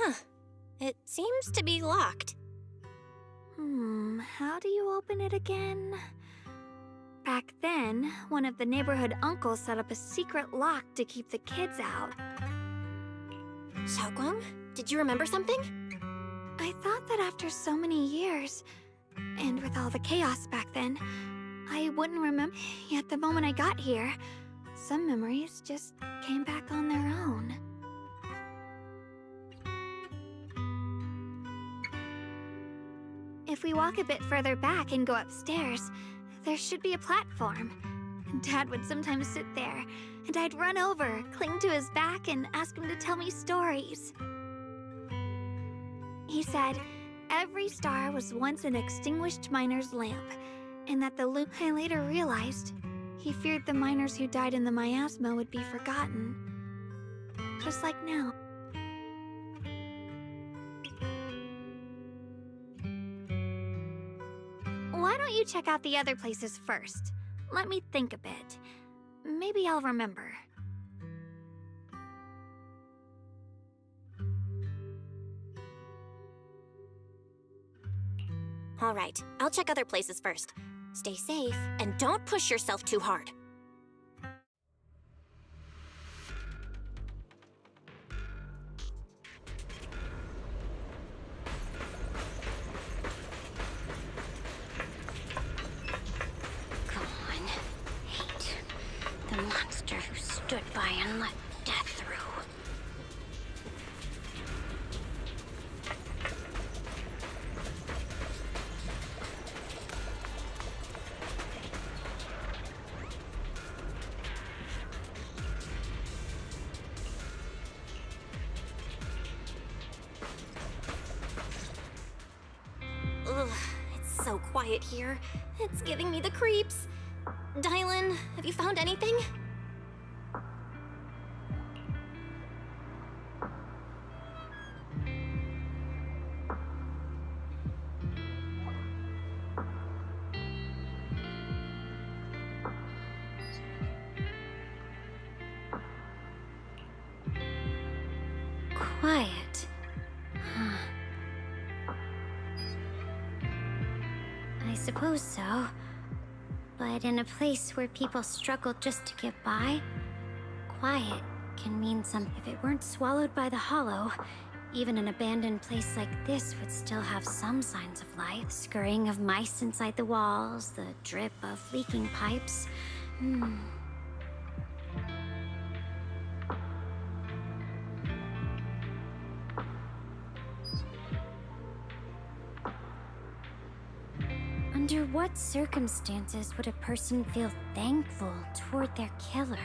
[SPEAKER 4] Huh. It seems to be locked.
[SPEAKER 1] How do you open it again? Back then, one of the neighborhood uncles set up a secret lock to keep the kids out.
[SPEAKER 4] Xiaoguang, did you remember something?
[SPEAKER 1] I thought that after so many years, and with all the chaos back then, I wouldn't remember. Yet the moment I got here, some memories just came back on their own. If we walk a bit further back and go upstairs, there should be a platform. Dad would sometimes sit there, and I'd run over, cling to his back, and ask him to tell me stories. He said every star was once an extinguished miner's lamp, and that the loop I later realized he feared the miners who died in the miasma would be forgotten. Just like now. Why don't you check out the other places first? Let me think a bit. Maybe I'll remember.
[SPEAKER 4] All right, I'll check other places first. Stay safe, and don't push yourself too hard.
[SPEAKER 11] Come on. Hate. The monster who stood by and let death through.
[SPEAKER 4] Ugh, it's so quiet here. It's giving me the creeps. Dylan, have you found anything?
[SPEAKER 11] Quiet. Huh. I suppose so. But in a place where people struggle just to get by, quiet can mean something. If it weren't swallowed by the hollow, even an abandoned place like this would still have some signs of life. The scurrying of mice inside the walls, the drip of leaking pipes. Under what circumstances would a person feel thankful toward their killer?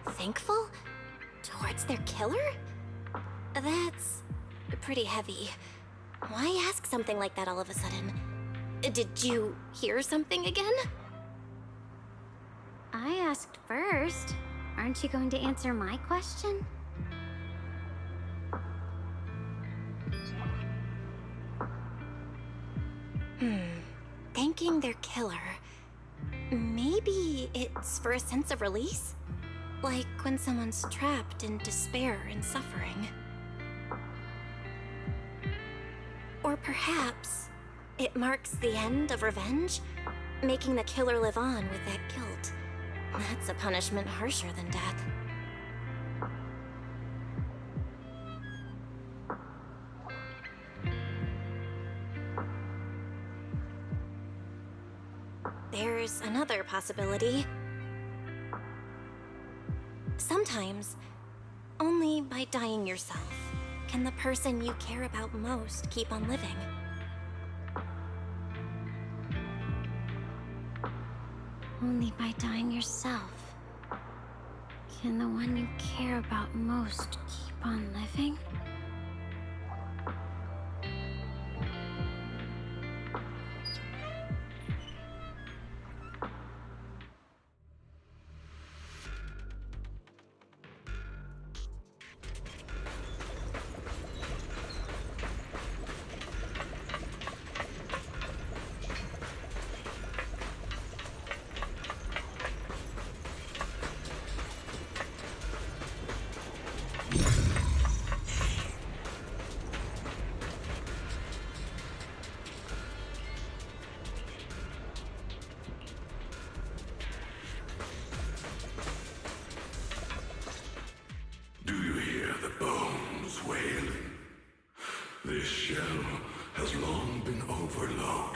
[SPEAKER 4] Thankful? Towards their killer? That's pretty heavy. Why ask something like that all of a sudden? Did you hear something again?
[SPEAKER 11] I asked first. Aren't you going to answer my question?
[SPEAKER 4] Thanking their killer. Maybe it's for a sense of release? Like when someone's trapped in despair and suffering. Or perhaps it marks the end of revenge, making the killer live on with that guilt. That's a punishment harsher than death. There's another possibility. Sometimes, only by dying yourself can the person you care about most keep on living.
[SPEAKER 11] Only by dying yourself can the one you care about most keep on living?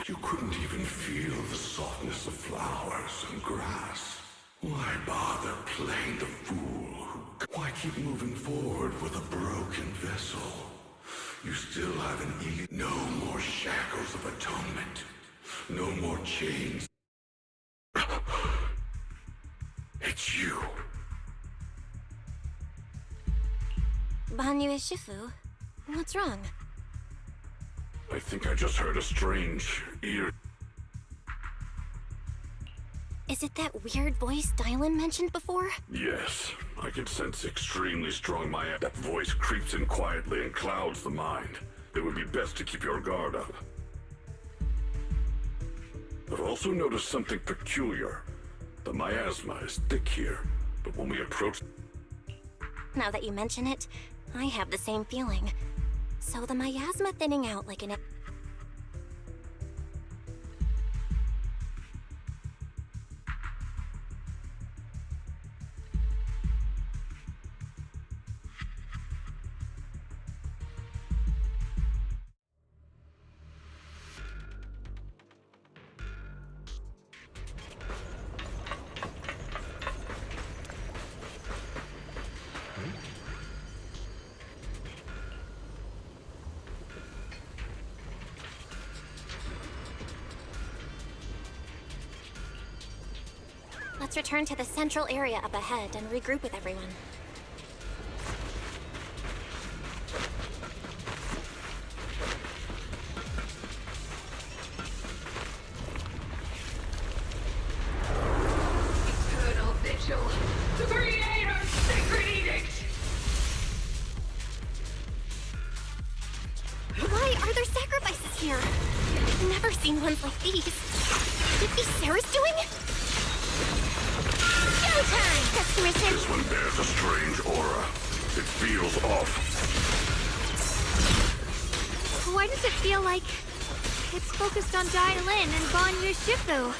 [SPEAKER 2] You couldn't even feel the softness of flowers and grass. Why bother playing the fool? Why keep moving forward with a broken vessel? You still have an no more shackles of atonement. No more chains. It's you.
[SPEAKER 4] Banyue Shifu, what's wrong?
[SPEAKER 2] I think I just heard a strange ear.
[SPEAKER 4] Is it that weird voice Dylan mentioned before?
[SPEAKER 2] Yes, I can sense extremely strong Maya. That voice creeps in quietly and clouds the mind. It would be best to keep your guard up. I've also noticed something peculiar. The miasma is thick here, but when we approach...
[SPEAKER 4] Now that you mention it, I have the same feeling. So the miasma thinning out like an... Let's return to the central area up ahead and regroup with everyone.
[SPEAKER 14] Eternal vigil. The Creator's sacred edict.
[SPEAKER 4] Why are there sacrifices here? I've never seen ones like these. Could it be Sarah's doing? Showtime! Customer service.
[SPEAKER 2] This one bears a strange aura. It feels off.
[SPEAKER 1] Why does it feel like it's focused on Dylan and Banyue Shifu?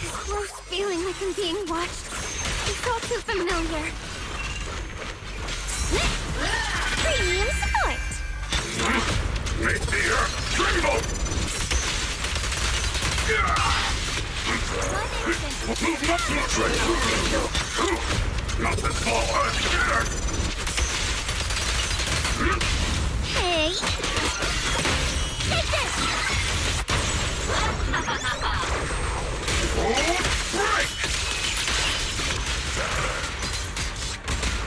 [SPEAKER 11] This gross feeling like I'm being watched. It's all too familiar. Premium support!
[SPEAKER 2] Make the earth tremble! Not this small earth shattered!
[SPEAKER 11] Hey! Take this!
[SPEAKER 2] Break!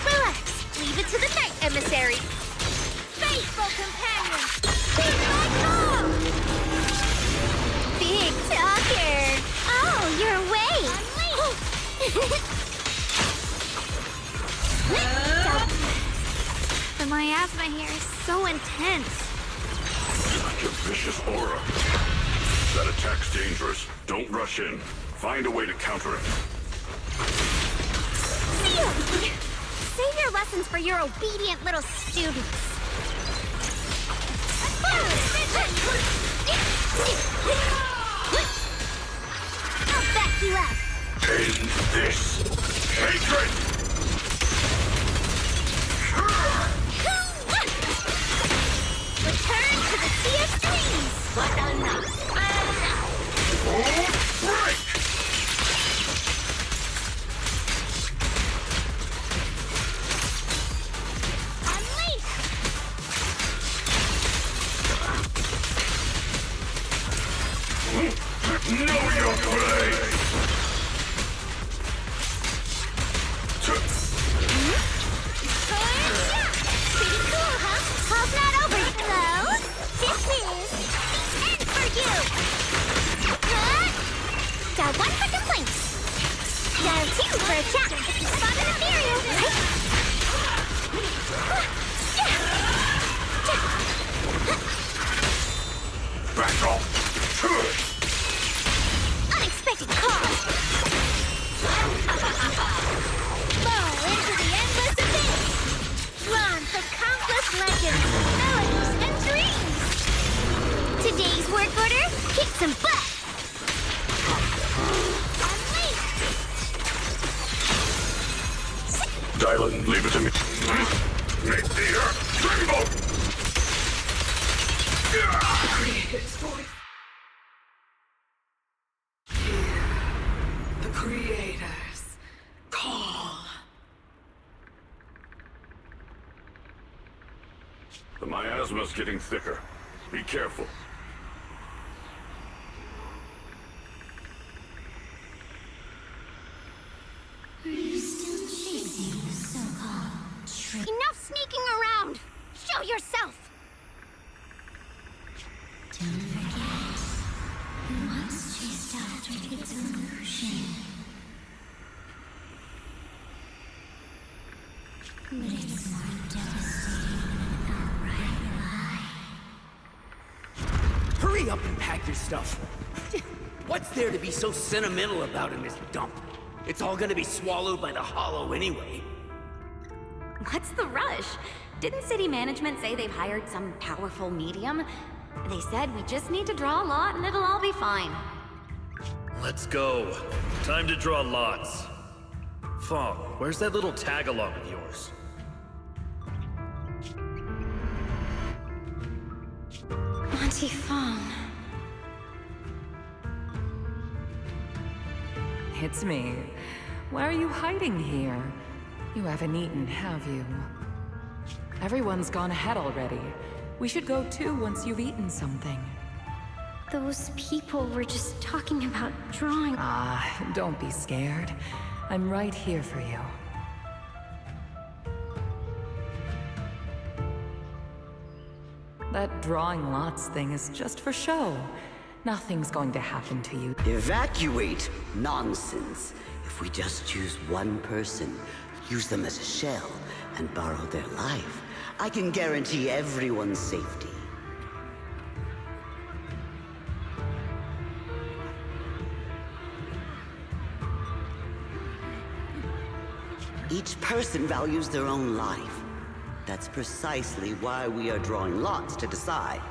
[SPEAKER 11] Relax. Leave it to the night emissary. Faithful companion. Keep my call! Big talker. Oh, you're awake.
[SPEAKER 1] The miasma here is so intense.
[SPEAKER 2] Such a vicious aura. That attack's dangerous. Don't rush in. Find a way to counter it.
[SPEAKER 11] Save your lessons for your obedient little students. I'll back you up.
[SPEAKER 2] End this hatred!
[SPEAKER 11] Return to the sea of dreams. But enough.
[SPEAKER 2] Break! Know your place!
[SPEAKER 11] Pretty cool, huh? Call's not over. Hello? This is the end for you. Dial 1 for complaints. Dial 2 for a chat if you spot an ethereal, right?
[SPEAKER 2] Back off!
[SPEAKER 11] Unexpected call. Fall into the endless abyss. Drawn from countless legends, melodies, and dreams. Today's work order: kick some butt.
[SPEAKER 2] Dylan, leave it to me. Make the earth tremble!
[SPEAKER 14] Creator's voice. creators, call.
[SPEAKER 2] The miasma's getting thicker. Be careful.
[SPEAKER 11] Are you still chasing the so-called Enough sneaking around! Show yourself! Don't forget, who once chased after its illusion. But it's more devastating than an outright lie.
[SPEAKER 19] Hurry up and pack your stuff. What's there to be so sentimental about in this dump? It's all gonna be swallowed by the Hollow anyway.
[SPEAKER 20] What's the rush? Didn't city management say they've hired some powerful medium? They said we just need to draw a lot and it'll all be fine.
[SPEAKER 21] Let's go. Time to draw lots. Fong, where's that little tag-along of yours?
[SPEAKER 20] Auntie Fong.
[SPEAKER 22] It's me. Why are you hiding here? You haven't eaten, have you? Everyone's gone ahead already. We should go too once you've eaten something.
[SPEAKER 11] Those people were just talking about drawing.
[SPEAKER 22] Ah, don't be scared. I'm right here for you. That drawing lots thing is just for show. Nothing's going to happen to you.
[SPEAKER 17] Evacuate? Nonsense. If we just choose one person, use them as a shell, and borrow their life, I can guarantee everyone's safety. Each person values their own life. That's precisely why we are drawing lots to decide.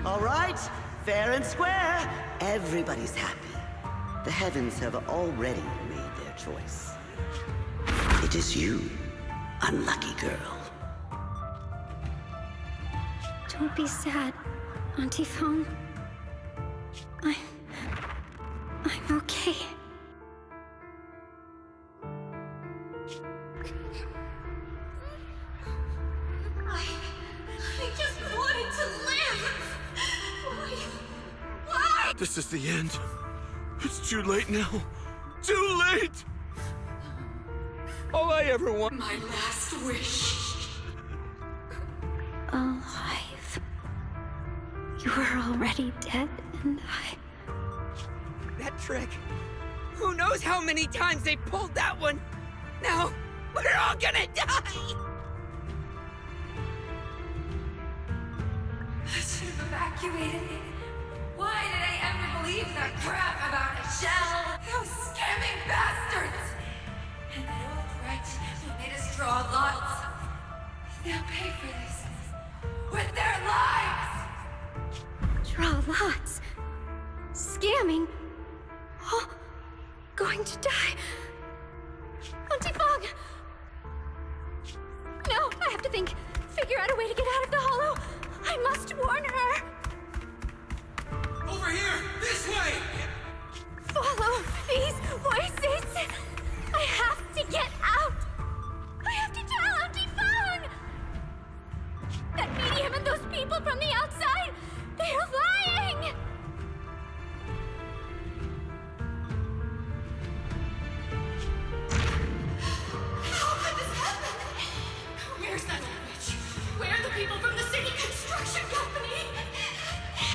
[SPEAKER 17] All right, fair and square. Everybody's happy. The heavens have already made their choice. It is you, unlucky girl.
[SPEAKER 11] Don't be sad, Auntie Fong. I'm okay.
[SPEAKER 14] I just wanted to live! Why?
[SPEAKER 23] This is the end. It's too late now. Too late! All I ever want...
[SPEAKER 14] My last wish.
[SPEAKER 11] Alive. You were already dead, and I...
[SPEAKER 19] That trick. Who knows how many times they pulled that one? Now, we're all gonna die!
[SPEAKER 14] I should have evacuated. Why did I ever believe that crap about a shell? Those scamming bastards! And that old wretch who made us draw lots. They'll pay for this. With their lives!
[SPEAKER 11] Draw lots. Scamming. Oh, going to die. Auntie Fong! No, I have to think. Figure out a way to get out of the hollow. I must warn her.
[SPEAKER 14] Over here! This way!
[SPEAKER 11] Follow these voices. I have to get out. I have to tell Auntie Fong. That medium and those people from the outside, they're lying.
[SPEAKER 14] How could this happen? Where's that witch? Where are the people from the city construction company?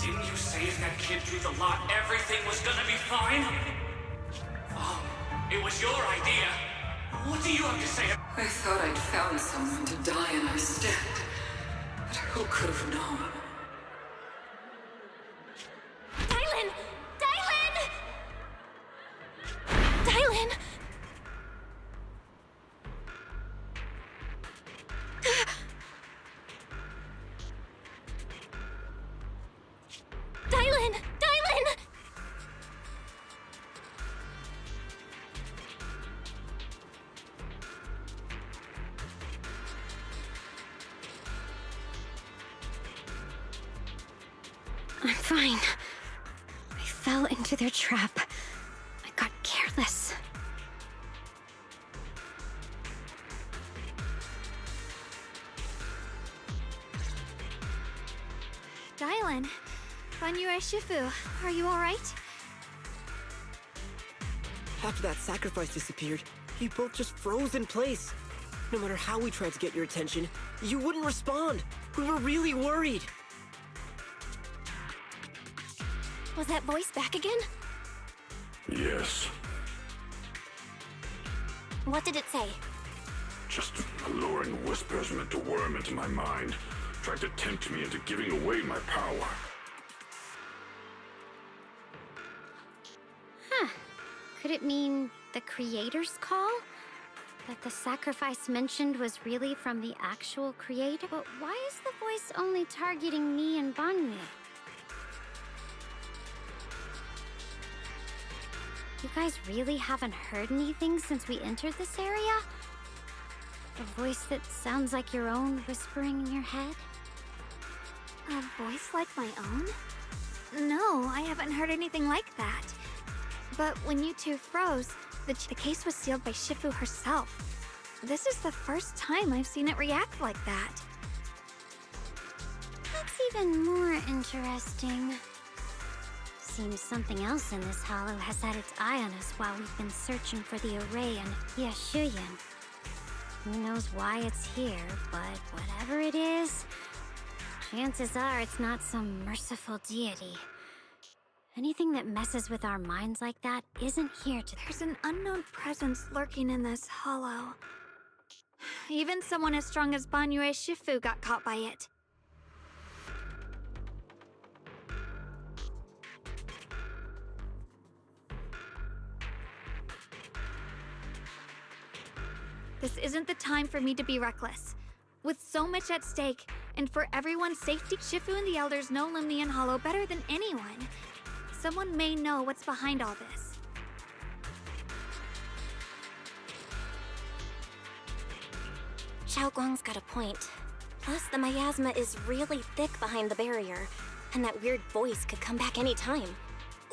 [SPEAKER 24] Didn't you say if that kid drew the lot, everything was gonna be fine? Oh, it was your idea. What do you have to say?
[SPEAKER 14] I thought I'd found someone to die in our stead. But who could have known?
[SPEAKER 11] Dylan! Dylan! Dylan! Dylan! Dylan! I'm fine. I fell into their trap. I got careless.
[SPEAKER 1] Dylan, Banyue Shifu, are you alright?
[SPEAKER 3] After that sacrifice disappeared, you both just froze in place. No matter how we tried to get your attention, you wouldn't respond. We were really worried.
[SPEAKER 4] Was that voice back again?
[SPEAKER 2] Yes.
[SPEAKER 4] What did it say?
[SPEAKER 2] Just alluring whispers meant to worm into my mind, trying to tempt me into giving away my power.
[SPEAKER 11] Huh. Could it mean the Creator's call? That the sacrifice mentioned was really from the actual Creator? But why is the voice only targeting me and Banyue? You guys really haven't heard anything since we entered this area? A voice that sounds like your own whispering in your head?
[SPEAKER 1] A voice like my own? No, I haven't heard anything like that. But when you two froze, the case was sealed by Shifu herself. This is the first time I've seen it react like that.
[SPEAKER 11] That's even more interesting. Seems something else in this hollow has had its eye on us while we've been searching for the array in Yashuyan. Who knows why it's here, but whatever it is, chances are it's not some merciful deity. Anything that messes with our minds like that isn't here to—
[SPEAKER 1] There's an unknown presence lurking in this hollow. Even someone as strong as Banyue Shifu got caught by it. This isn't the time for me to be reckless. With so much at stake, and for everyone's safety, Shifu and the Elders know Limnian Hollow better than anyone. Someone may know what's behind all this.
[SPEAKER 4] Xiaoguang's got a point. Plus, the miasma is really thick behind the barrier, and that weird voice could come back any time.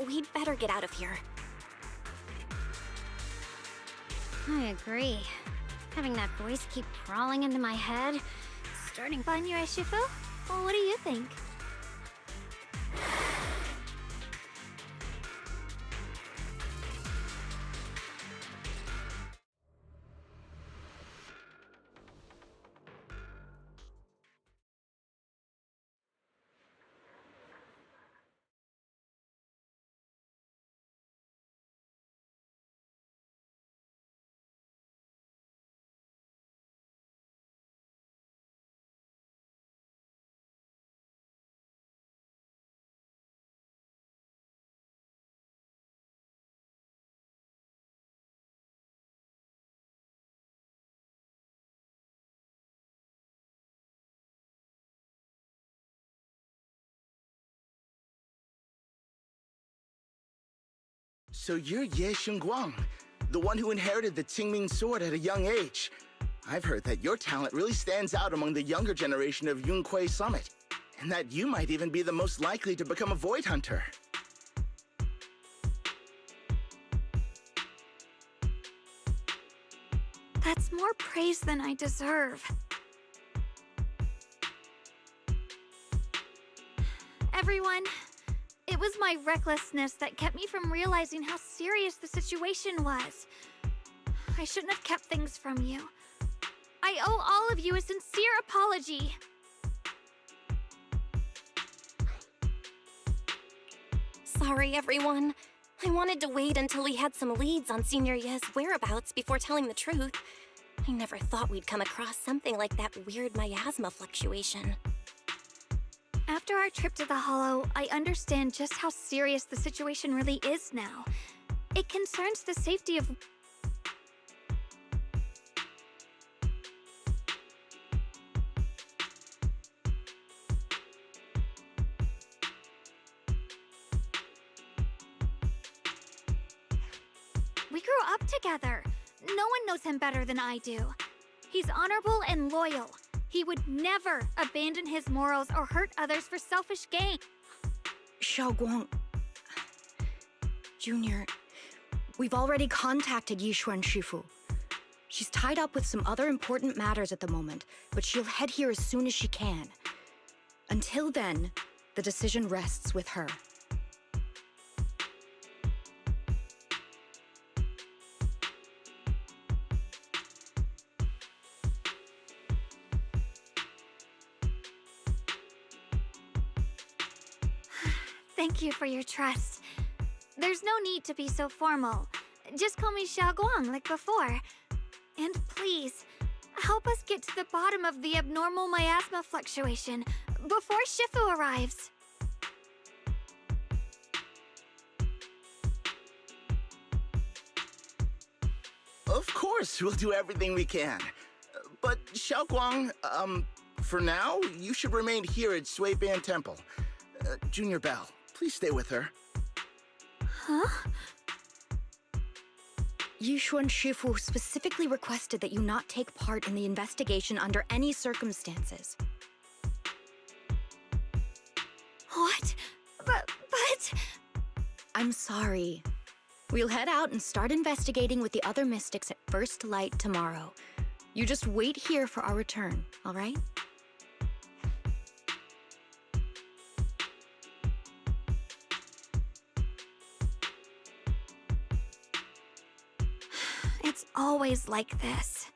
[SPEAKER 4] We'd better get out of here.
[SPEAKER 11] I agree. Having that voice keep crawling into my head, starting—
[SPEAKER 1] Banyue Shifu? Well, what do you think?
[SPEAKER 5] So you're Ye Xingguang, the one who inherited the Qingming sword at a young age. I've heard that your talent really stands out among the younger generation of Yunque Summit, and that you might even be the most likely to become a Void Hunter.
[SPEAKER 1] That's more praise than I deserve. Everyone, it was my recklessness that kept me from realizing how serious the situation was. I shouldn't have kept things from you. I owe all of you a sincere apology.
[SPEAKER 4] Sorry, everyone. I wanted to wait until we had some leads on Senior Ye's whereabouts before telling the truth. I never thought we'd come across something like that weird miasma fluctuation.
[SPEAKER 1] After our trip to the Hollow, I understand just how serious the situation really is now. It concerns the safety of— We grew up together. No one knows him better than I do. He's honorable and loyal. He would never abandon his morals or hurt others for selfish gain.
[SPEAKER 6] Xiaoguang... Junior, we've already contacted Yishuan Shifu. She's tied up with some other important matters at the moment, but she'll head here as soon as she can. Until then, the decision rests with her.
[SPEAKER 1] Thank you for your trust. There's no need to be so formal. Just call me Xiaoguang like before. And please, help us get to the bottom of the abnormal miasma fluctuation before Shifu arrives.
[SPEAKER 5] Of course, we'll do everything we can. But Xiaoguang, for now, you should remain here at Suiban Temple. Junior Bell, please stay with her.
[SPEAKER 6] Huh? Yishuan Shifu specifically requested that you not take part in the investigation under any circumstances.
[SPEAKER 1] What? But...
[SPEAKER 6] I'm sorry. We'll head out and start investigating with the other mystics at first light tomorrow. You just wait here for our return, all right?
[SPEAKER 1] It's always like this.